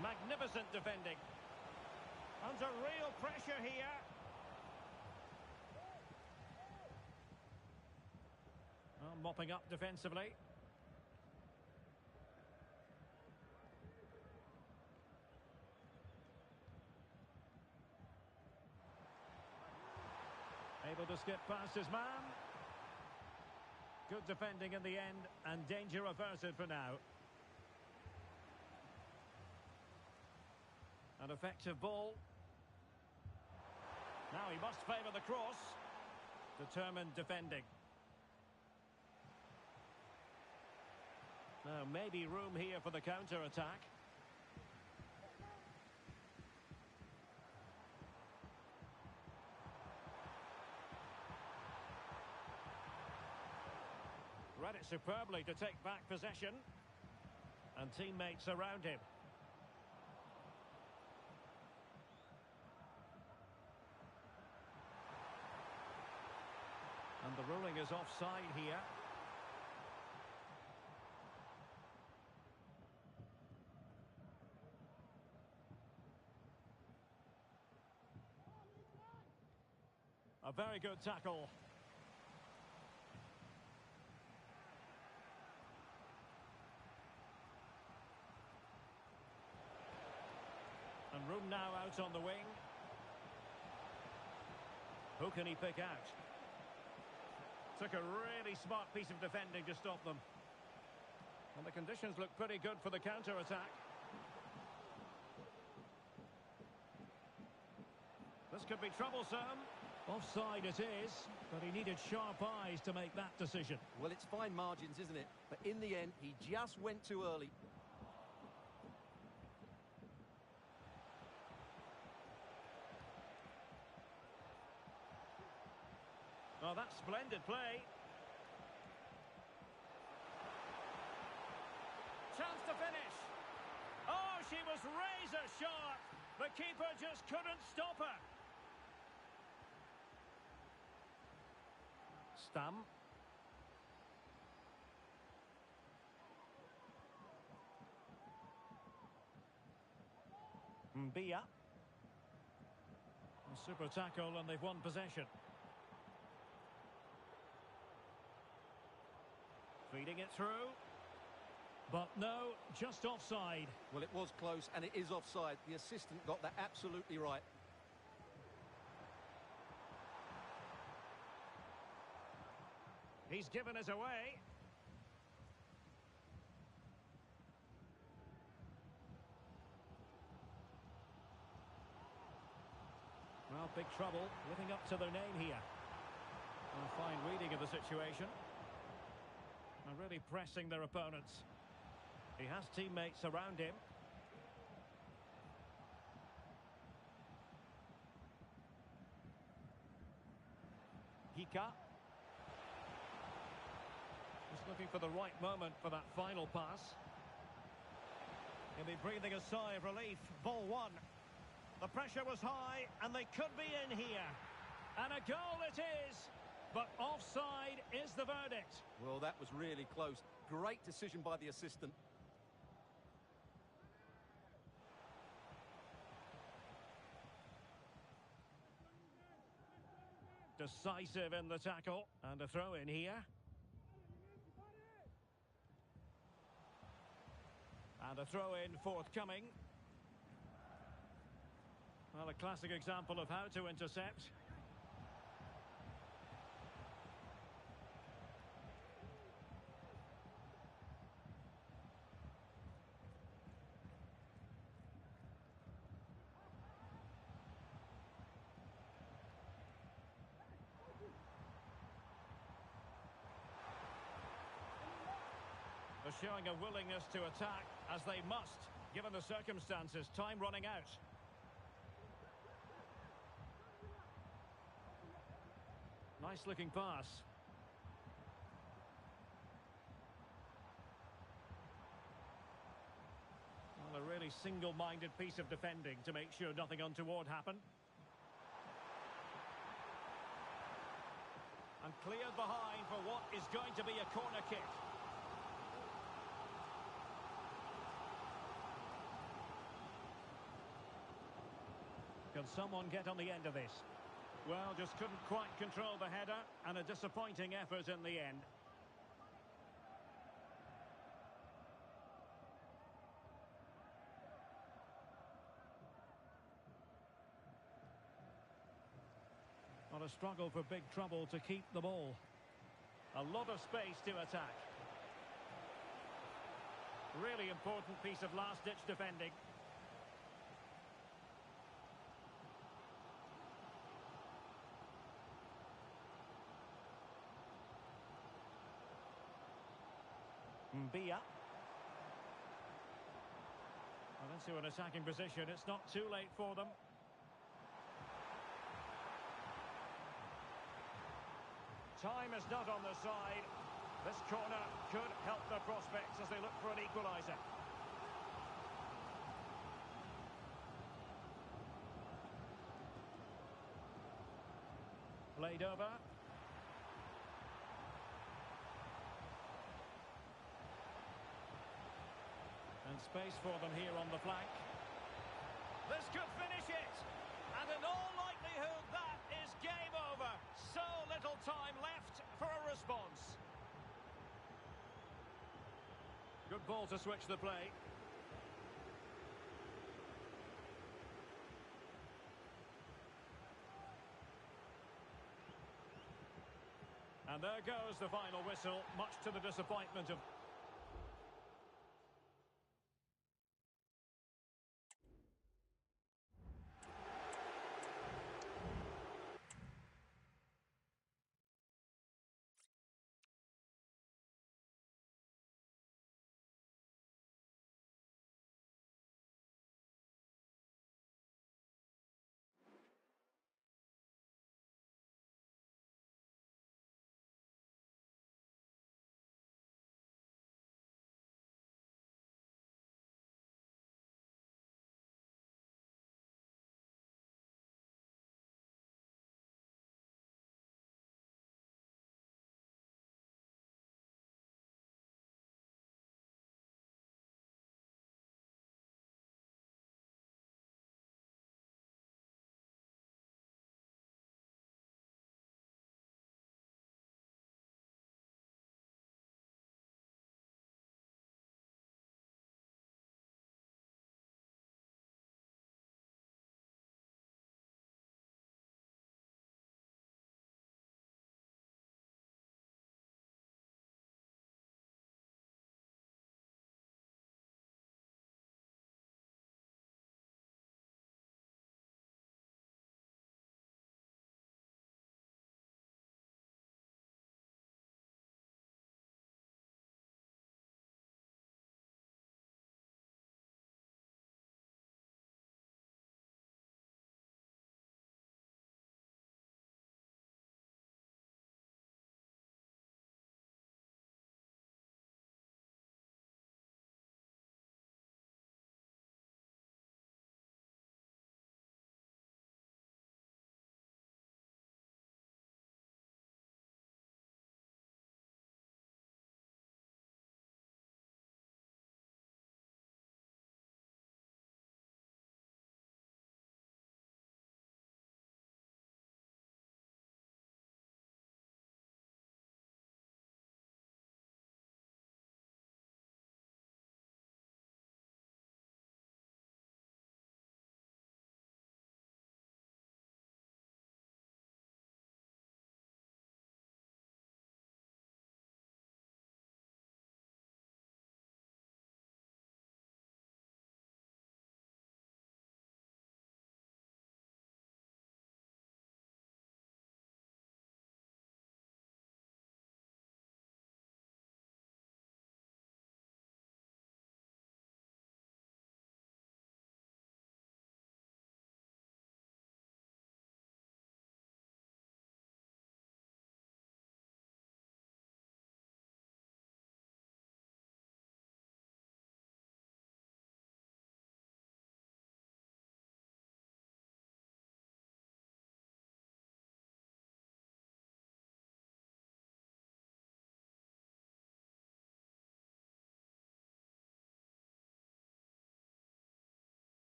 Magnificent defending. Under real pressure here. Well, mopping up defensively. Able to skip past his man. Good defending in the end, and danger averted for now. An effective ball. Now he must favour the cross. Determined defending. Now maybe room here for the counter-attack. Read it superbly to take back possession. And teammates around him. And the ruling is offside here. very good tackle. And room now out on the wing. Who can he pick out? Took a really smart piece of defending to stop them. And the conditions look pretty good for the counter-attack. This could be troublesome. Offside it is, but he needed sharp eyes to make that decision. Well, it's fine margins, isn't it? But in the end, he just went too early. Oh, that's splendid play. Chance to finish. Oh, she was razor sharp. The keeper just couldn't stop her. Stam. Mbia. A super tackle and they've won possession. Feeding it through. But no, just offside. Well, it was close, and it is offside. The assistant got that absolutely right. He's given us away. Well, big trouble, living up to their name here. A fine reading of the situation. And really pressing their opponents. He has teammates around him. Hika. Just looking for the right moment for that final pass. He'll be breathing a sigh of relief. Ball one. The pressure was high, and they could be in here. And a goal it is. But offside is the verdict. Well, that was really close. Great decision by the assistant. Decisive in the tackle. And a throw in here. And a throw in forthcoming. Well, a classic example of how to intercept. They're showing a willingness to attack, as they must, given the circumstances. Time running out. Nice looking pass. Well, a really single-minded piece of defending to make sure nothing untoward happened. And cleared behind for what is going to be a corner kick. Can someone get on the end of this? Well, just couldn't quite control the header, and a disappointing effort in the end. Not a struggle for big trouble to keep the ball. A lot of space to attack. Really important piece of last-ditch defending. Mbia. Well, into an attacking position. It's not too late for them. Time is not on their side. This corner could help their prospects as they look for an equaliser. Played over. And space for them here on the flank. This could finish it. And in all likelihood, that is game over. little time left for a response. Good ball to switch the play. And there goes the final whistle, much to the disappointment of...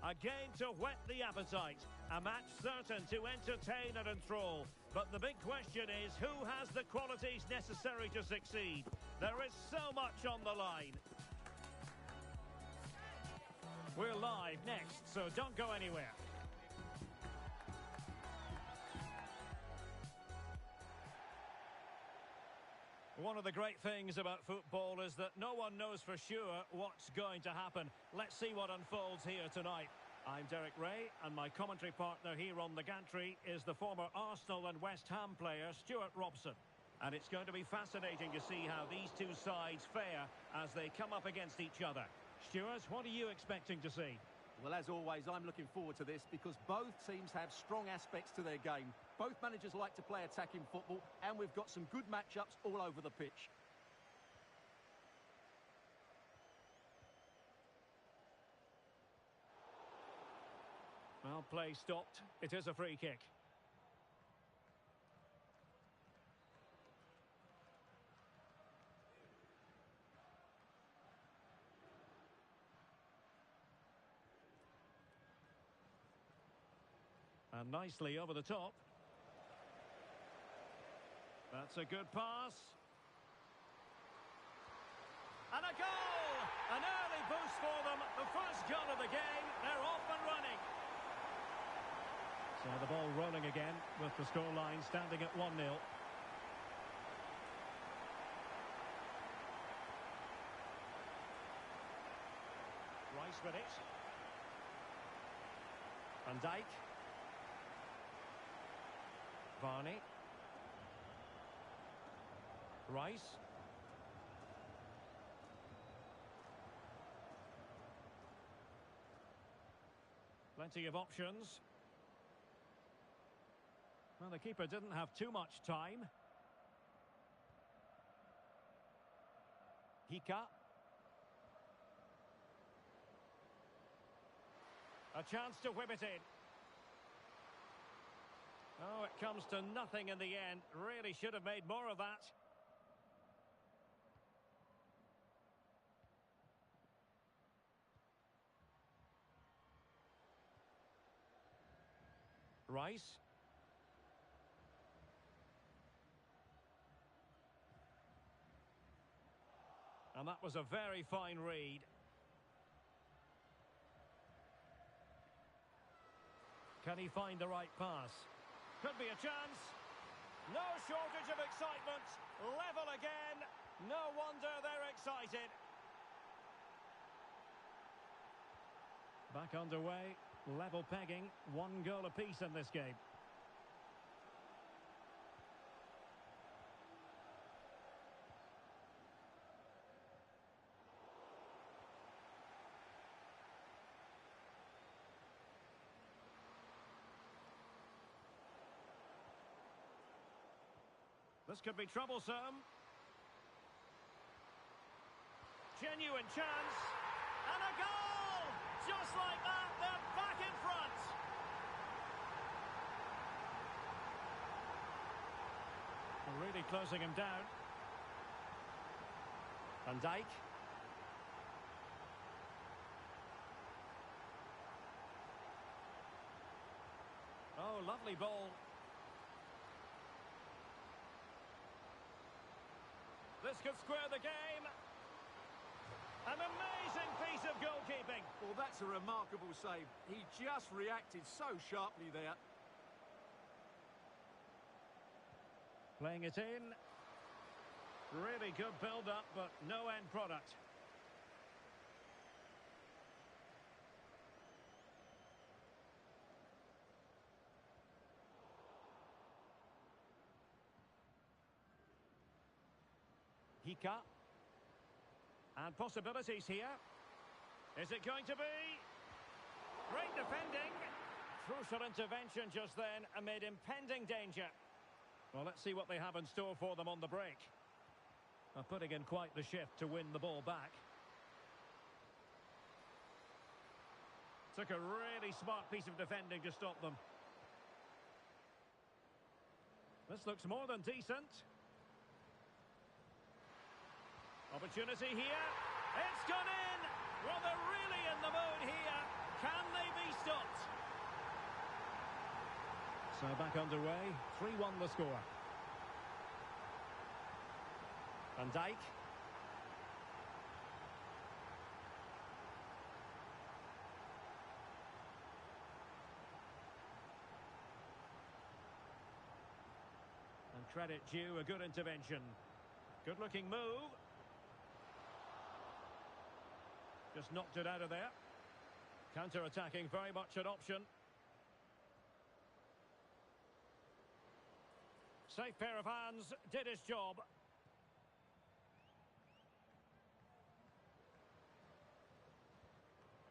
A game to whet the appetite. A match certain to entertain and enthrall. But the big question is, who has the qualities necessary to succeed? There is so much on the line. We're live next, so don't go anywhere. One of the great things about football is that no one knows for sure what's going to happen. Let's see what unfolds here tonight. I'm Derek Ray, and my commentary partner here on the gantry is the former Arsenal and West Ham player, Stuart Robson. And it's going to be fascinating to see how these two sides fare as they come up against each other. Stuart, what are you expecting to see? Well, as always, I'm looking forward to this because both teams have strong aspects to their game. Both managers like to play attacking football, and we've got some good matchups all over the pitch. Well, play stopped. It is a free kick. And nicely over the top. That's a good pass. And a goal! An early boost for them. The first goal of the game. They're off and running. So the ball rolling again with the scoreline standing at 1-0. Rice with it. Van Dijk. Varney. Rice. Plenty of options. Well, the keeper didn't have too much time. Hika. A chance to whip it in. Oh, it comes to nothing in the end. Really should have made more of that. Rice. And that was a very fine read. Can he find the right pass? Could be a chance. No shortage of excitement. Level again. No wonder they're excited. Back underway. Level pegging. 1 goal apiece in this game. This could be troublesome. Genuine chance. And a goal! Just like that, they're back in front. Really closing him down. Van Dijk. Oh, lovely ball. This could square the game. An amazing piece of goalkeeping. Well, that's a remarkable save. He just reacted so sharply there. Playing it in. Really good build-up, but no end product. Hika. And possibilities here. Is it going to be? Great defending. Crucial intervention just then amid impending danger. Well, let's see what they have in store for them on the break. Putting in quite the shift to win the ball back. Took a really smart piece of defending to stop them. This looks more than decent. Opportunity here. It's gone in. Well, they're really in the mood here. Can they be stopped? So back underway. 3-1 the score. Van Dijk. Credit due, a good intervention. Good looking move. Just knocked it out of there. Counter-attacking, very much an option. Safe pair of hands, did his job.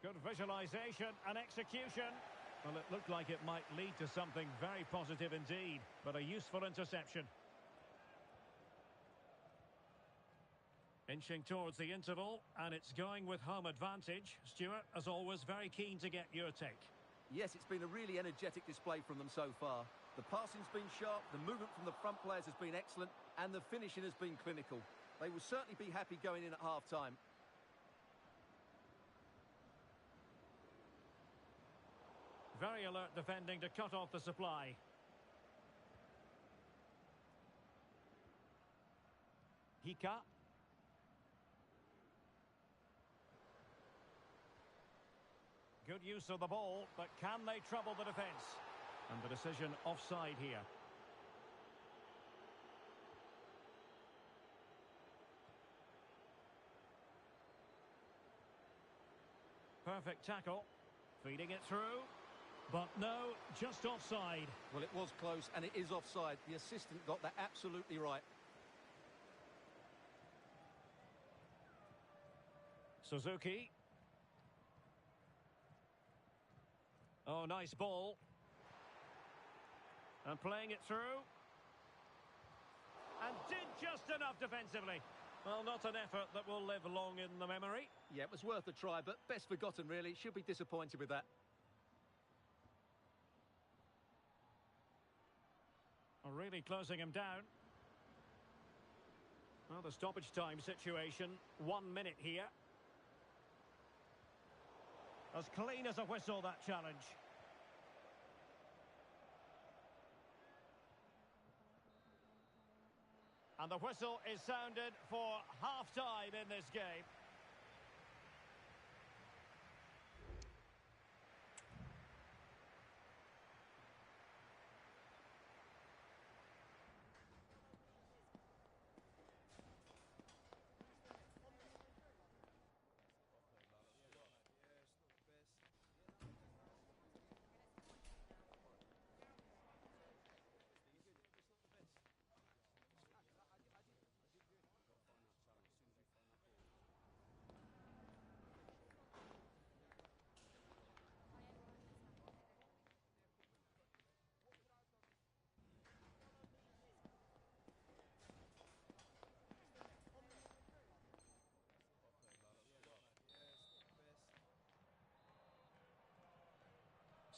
Good visualisation and execution. Well, it looked like it might lead to something very positive indeed, but a useful interception. Inching towards the interval, and it's going with home advantage. Stuart, as always, very keen to get your take. Yes, it's been a really energetic display from them so far. The passing's been sharp, the movement from the front players has been excellent, and the finishing has been clinical. They will certainly be happy going in at half-time. Very alert defending to cut off the supply. Hika. Good use of the ball, but can they trouble the defence? And the decision offside here. Perfect tackle. Feeding it through. But no, just offside. Well, it was close, and it is offside. The assistant got that absolutely right. Suzuki. Oh, nice ball. And playing it through. And did just enough defensively. Well, not an effort that will live long in the memory. Yeah, it was worth a try, but best forgotten, really. Should be disappointed with that. Really closing him down. Well, the stoppage time situation. 1 minute here. As clean as a whistle, that challenge. And the whistle is sounded for half-time in this game.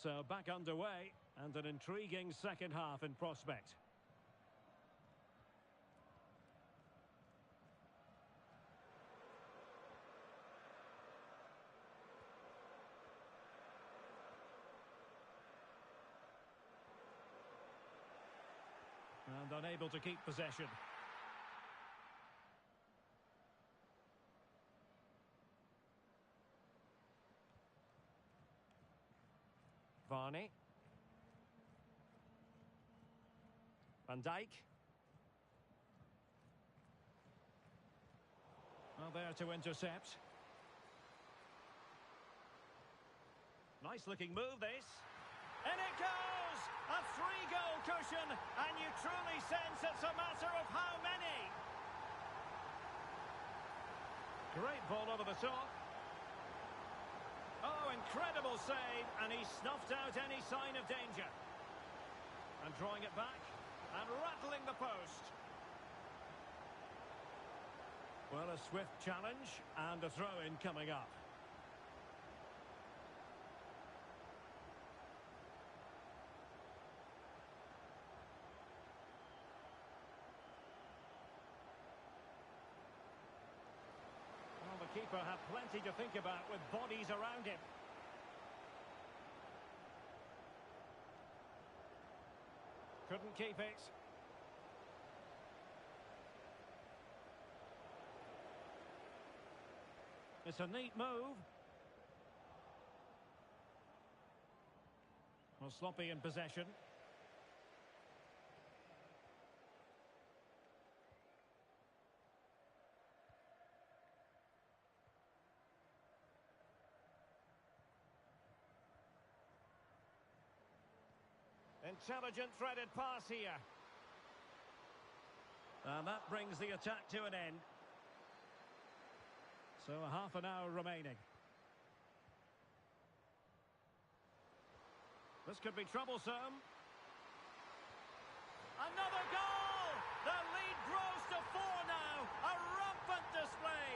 So back underway, and an intriguing second half in prospect. And unable to keep possession. Varney. Van Dijk. Well, there to intercept. Nice looking move, this. And it goes! A 3-goal cushion, and you truly sense it's a matter of how many. Great ball over the top. Oh, incredible save, and he snuffed out any sign of danger. And drawing it back, and rattling the post. Well, a swift challenge, and a throw-in coming up. The keeper had plenty to think about with bodies around him. Couldn't keep it. It's a neat move. Well, sloppy in possession. Intelligent threaded pass here. And that brings the attack to an end. So a half an hour remaining. This could be troublesome. Another goal! The lead grows to 4 now. A rampant display.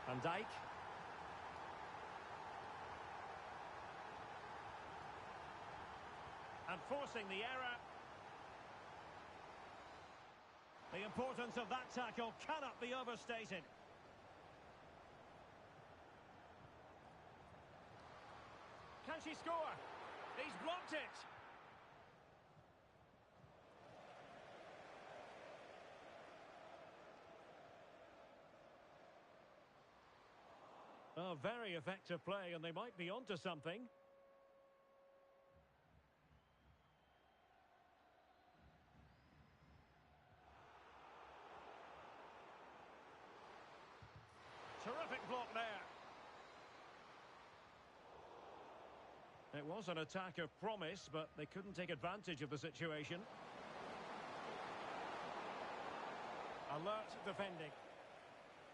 Van Dijk. And forcing the error. The importance of that tackle cannot be overstated. Can she score? He's blocked it. Oh, very effective play, and they might be onto something. Terrific block there. It was an attack of promise, but they couldn't take advantage of the situation. Alert defending.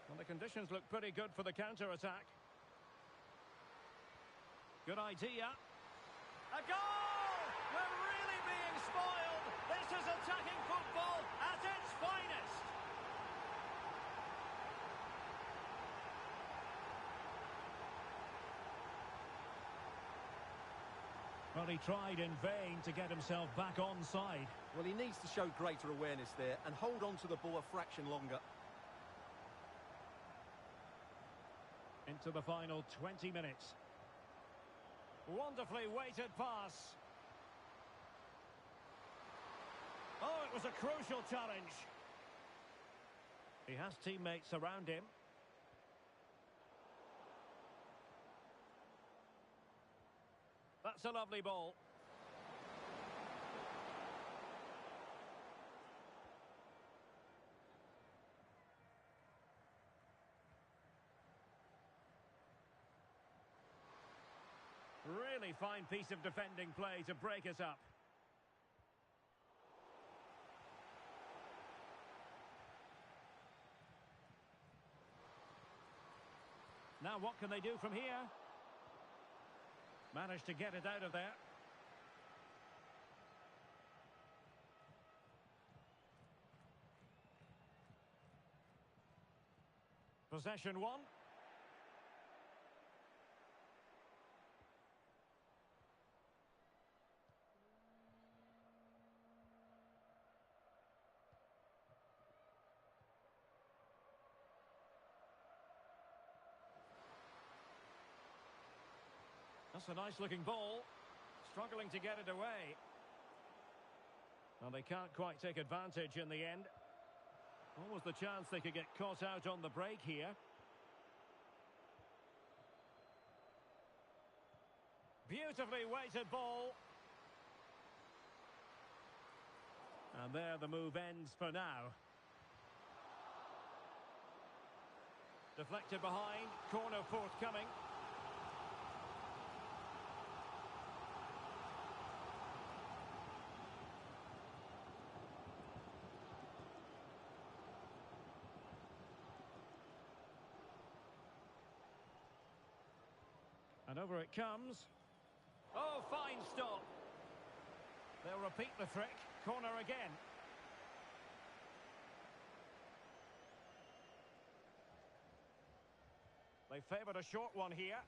Well, the conditions look pretty good for the counter-attack. Good idea. A goal! We're really being spoiled. This is attacking football at its finest. Well, he tried in vain to get himself back onside. Well, he needs to show greater awareness there and hold on to the ball a fraction longer. Into the final 20 minutes. Wonderfully weighted pass. Oh, it was a crucial challenge. He has teammates around him. That's a lovely ball. Really fine piece of defending play to break us up. Now what can they do from here? Managed to get it out of there. Possession one. That's a nice-looking ball. Struggling to get it away. Well, they can't quite take advantage in the end. What was the chance they could get caught out on the break here? Beautifully weighted ball. And there the move ends for now. Deflected behind. Corner forthcoming. And over it comes. Oh, fine stop. They'll repeat the trick. Corner again. They favoured a short one here.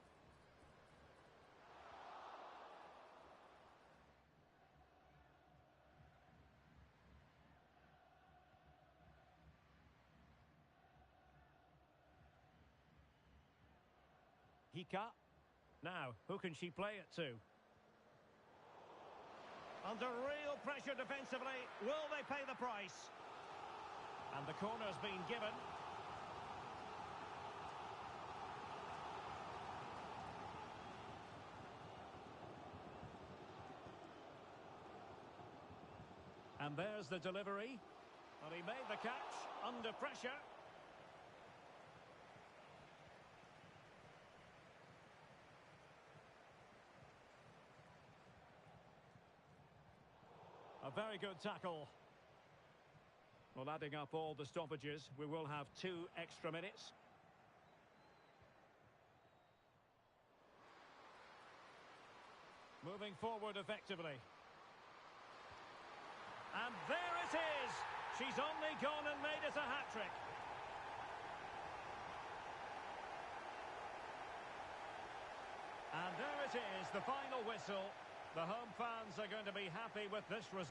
Hika. Now, who can she play it to? Under real pressure defensively, will they pay the price? And the corner's been given. And there's the delivery. Well, he made the catch under pressure. very good tackle. Well, adding up all the stoppages, we will have 2 extra minutes. Moving forward effectively. And there it is! She's only gone and made it a hat-trick. And there it is, the final whistle. The home fans are going to be happy with this result.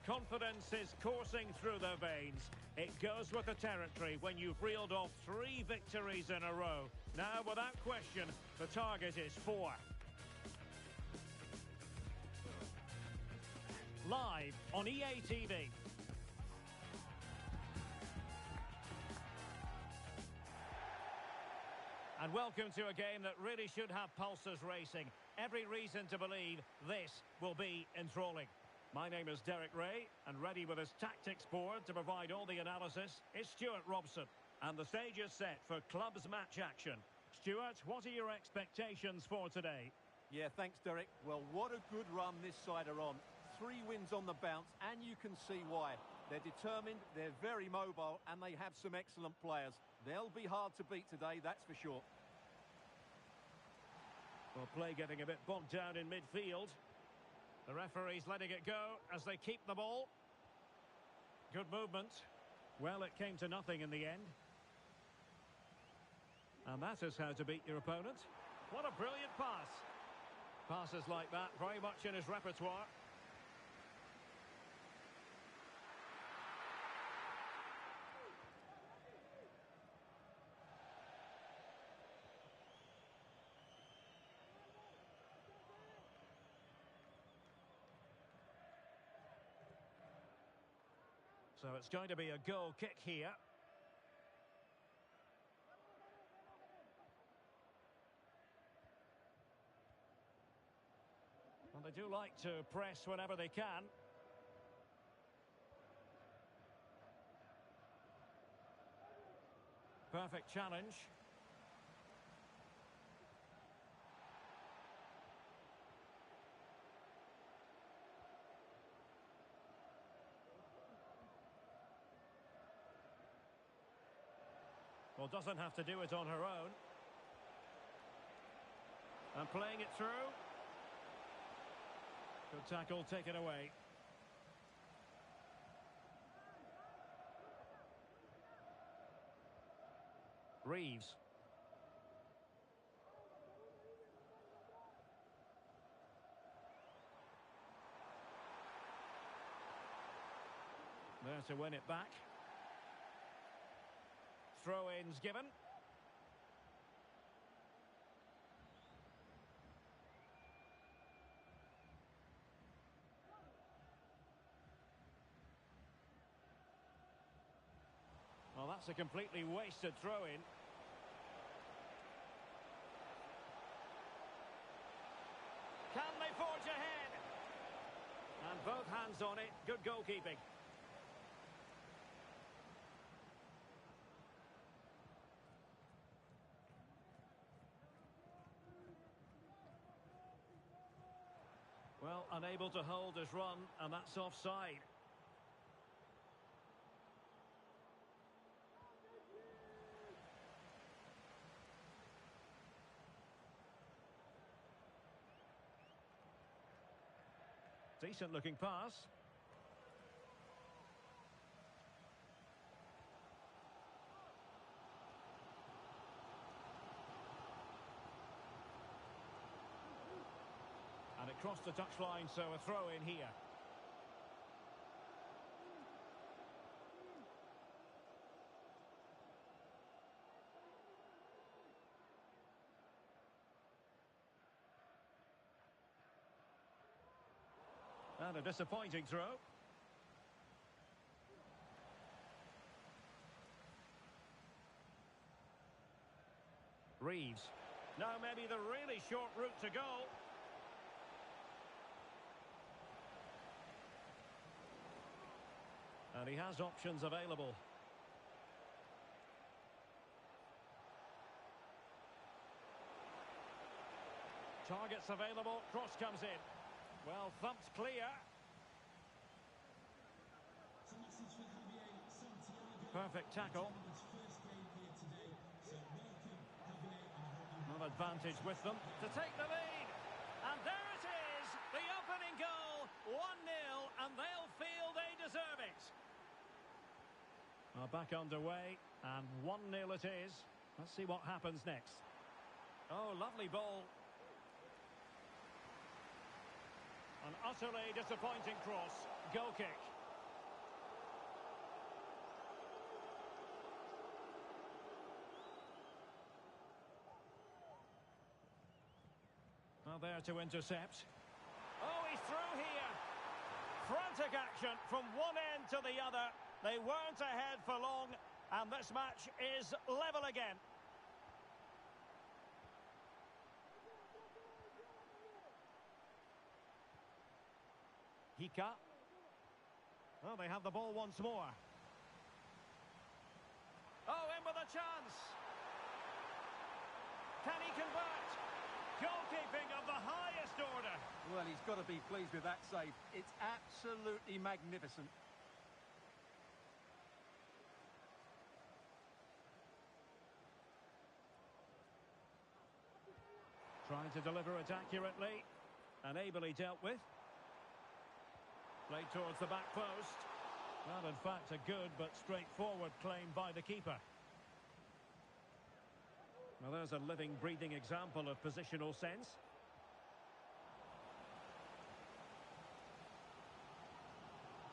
Confidence is coursing through their veins. It goes with the territory when you've reeled off 3 victories in a row. Now, without question, the target is 4. Live on EA TV. And welcome to a game that really should have pulses racing. Every reason to believe this will be enthralling. My name is Derek Ray, and ready with his tactics board to provide all the analysis is Stuart Robson. And the stage is set for clubs match action. Stuart, what are your expectations for today? Yeah, thanks, Derek. Well, what a good run this side are on. 3 wins on the bounce, and you can see why. They're determined, they're very mobile, and they have some excellent players. They'll be hard to beat today, that's for sure. Well, play getting a bit bogged down in midfield. The referee's letting it go as they keep the ball. Good movement. Well, it came to nothing in the end. And that is how to beat your opponent. What a brilliant pass. Passes like that, very much in his repertoire. So it's going to be a goal kick here. And they do like to press whenever they can. Perfect challenge. Well, doesn't have to do it on her own. And playing it through. Good tackle, taken away. Reeves. There to win it back. Throw-ins given. Well, that's a completely wasted throw-in. hands on it. Good goalkeeping. Well, unable to hold his run, and that's offside. Decent looking pass. And it crossed the touchline, so a throw in here. And a disappointing throw. Reeves. Now maybe the really short route to go. And he has options available. Targets available, cross comes in. Well, thumped clear. Perfect tackle. An advantage with them to take the lead. And there it is, the opening goal. 1-0, and they'll feel they deserve it. Back underway, and 1-0 it is. Let's see what happens next. Oh, lovely ball. An utterly disappointing cross. Goal kick. Now there to intercept. Oh, he's through here. Frantic action from one end to the other. They weren't ahead for long, and this match is level again. Hika. Well, they have the ball once more. Oh, in with a chance. Can he convert? Goalkeeping of the highest order. Well, he's got to be pleased with that save. It's absolutely magnificent. Trying to deliver it accurately and ably dealt with. Played towards the back post. Well, in fact, a good but straightforward claim by the keeper. Well, there's a living, breathing example of positional sense.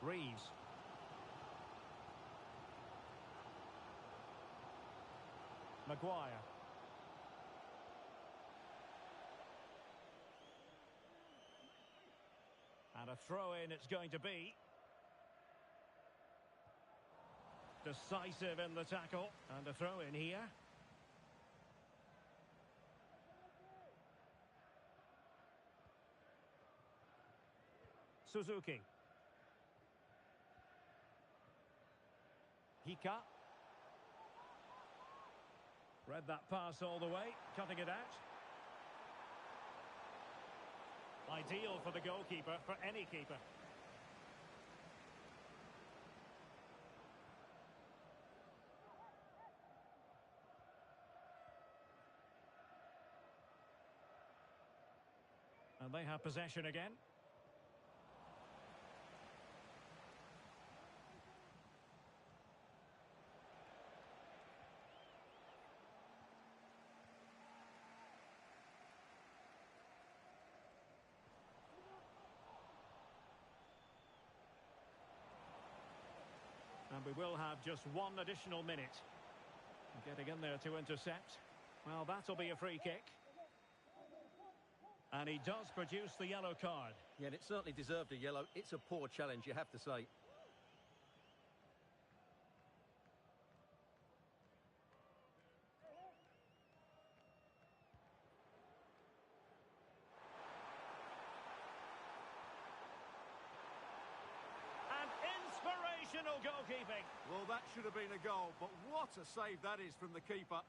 Reeves. Maguire. And a throw-in it's going to be. Decisive in the tackle. And a throw-in here. Suzuki. Hika. Read that pass all the way, cutting it out. Ideal for the goalkeeper, for any keeper. And they have possession again. And we will have just one additional minute. Getting in there to intercept. Well, that'll be a free kick. And he does produce the yellow card. Yeah, and it certainly deserved a yellow. It's a poor challenge, you have to say. Sensational goalkeeping. Well, that should have been a goal, but what a save that is from the keeper.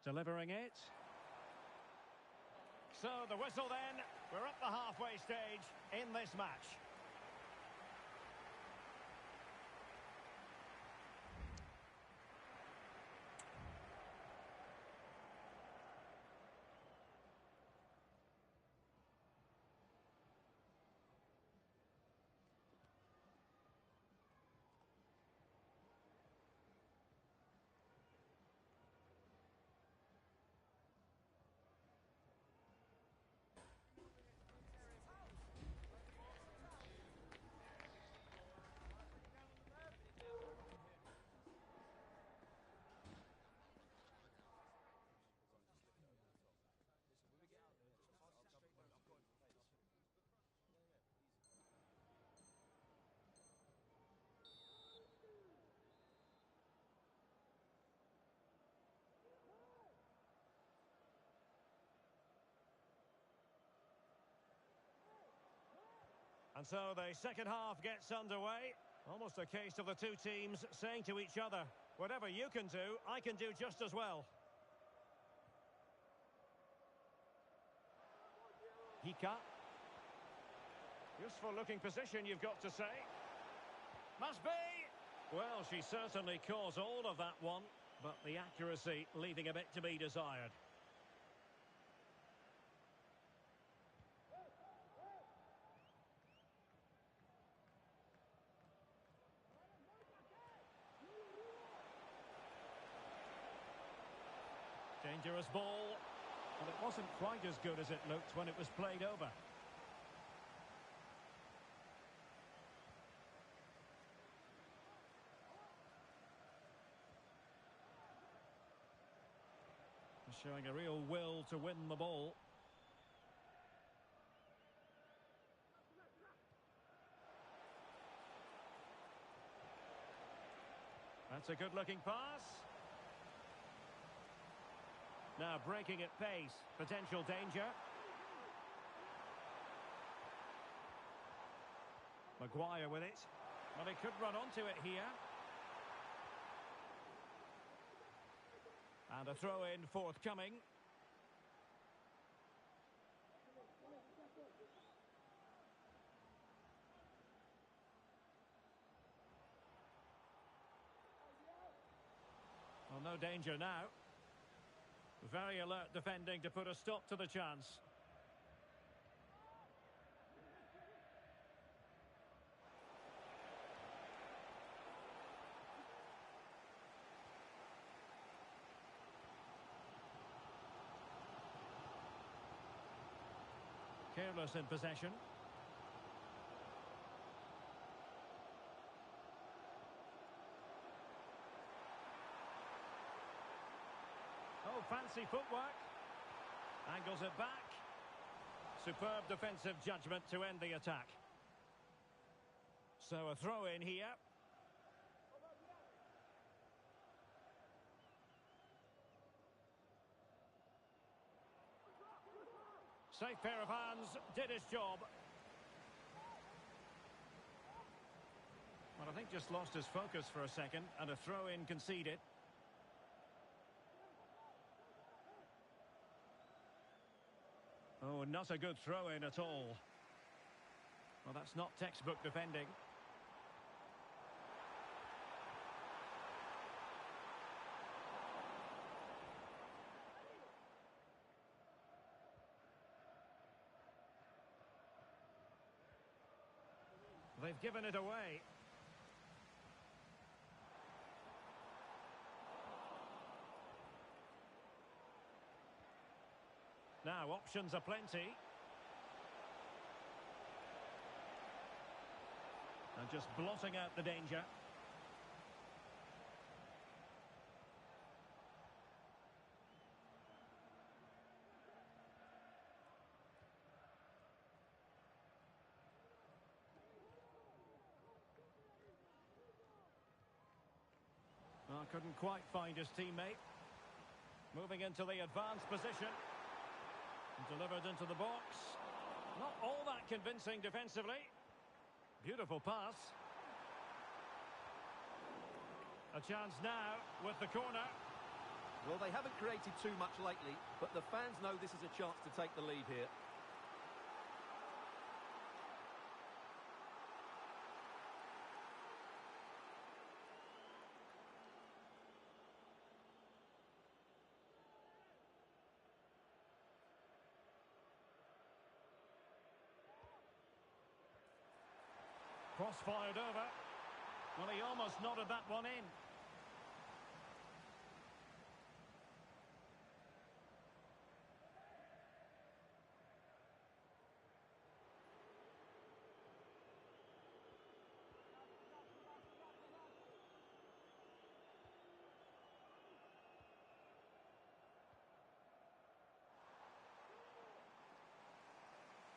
Delivering it. So the whistle then. We're at the halfway stage in this match. And so the second half gets underway. Almost a case of the two teams saying to each other, whatever you can do, I can do just as well. Hika. Useful looking position, you've got to say. Must be. Well, she certainly caused all of that one, but the accuracy leaving a bit to be desired. Dangerous ball, but it wasn't quite as good as it looked when it was played over. Showing a real will to win the ball. That's a good-looking pass. Now breaking at pace, potential danger. Maguire with it. Well, he could run onto it here. And a throw-in forthcoming. Well, no danger now. Very alert defending to put a stop to the chance. Careless in possession. Oh, fancy footwork. Angles it back. Superb defensive judgment to end the attack. So a throw in here. Safe pair of hands, did his job. Well, I think just lost his focus for a second, and a throw-in conceded. Oh, not a good throw-in at all. Well, that's not textbook defending. They've given it away. Now, options are plenty. And just blotting out the danger. Well, couldn't quite find his teammate. Moving into the advanced position. Delivered into the box. Not all that convincing defensively. Beautiful pass. A chance now with the corner. Well, they haven't created too much lately, but the fans know this is a chance to take the lead here. Cross fired over. Well, he almost nodded that one in.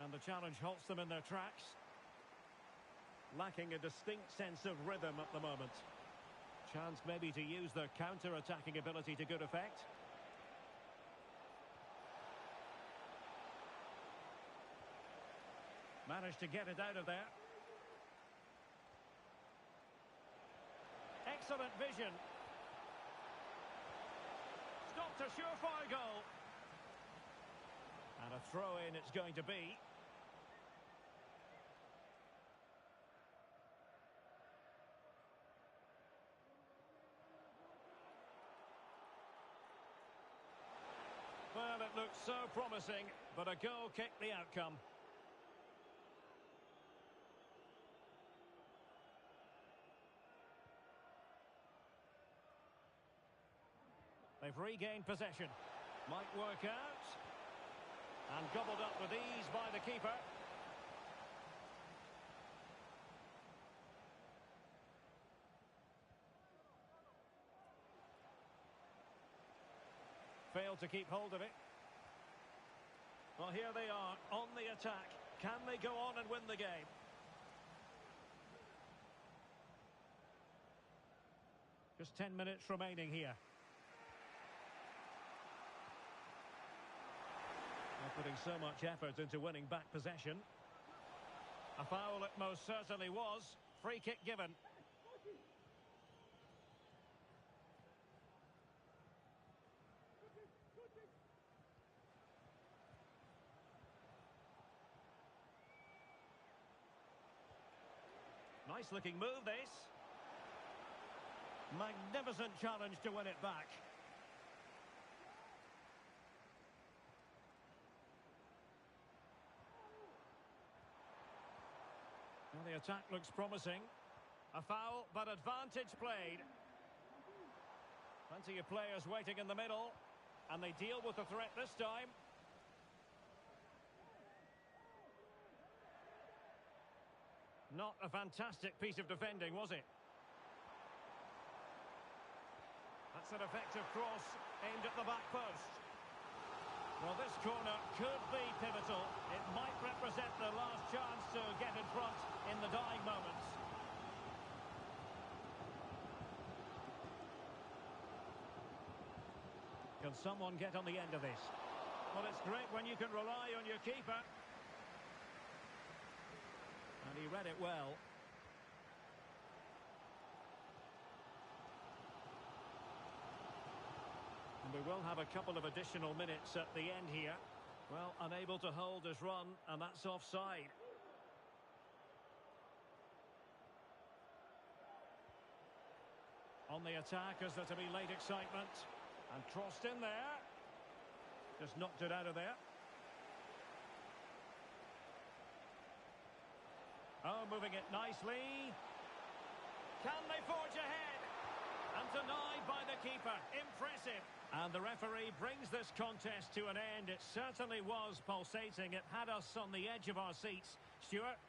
And the challenge halts them in their tracks. Lacking a distinct sense of rhythm at the moment. Chance maybe to use their counter-attacking ability to good effect. Managed to get it out of there. Excellent vision. Stopped a surefire goal. And a throw-in it's going to be. Well, it looked so promising, but a goal kicked the outcome. They've regained possession. Might work out. And gobbled up with ease by the keeper. Failed to keep hold of it. Well, here they are on the attack. Can they go on and win the game? Just 10 minutes remaining here. They're putting so much effort into winning back possession. A foul it most certainly was. Free kick given. Nice looking move, this. Magnificent challenge to win it back. Well, the attack looks promising. A foul, but advantage played. Plenty of players waiting in the middle, and they deal with the threat this time. Not a fantastic piece of defending, was it? That's an effective cross aimed at the back post. Well, this corner could be pivotal. It might represent the last chance to get in front in the dying moments. Can someone get on the end of this? Well, it's great when you can rely on your keeper. And he read it well. And we will have a couple of additional minutes at the end here. Well, unable to hold his run, and that's offside. On the attack, is there to be late excitement? And crossed in there. Just knocked it out of there. Oh, moving it nicely. Can they forge ahead? And denied by the keeper. Impressive. And the referee brings this contest to an end. It certainly was pulsating. It had us on the edge of our seats. Stuart?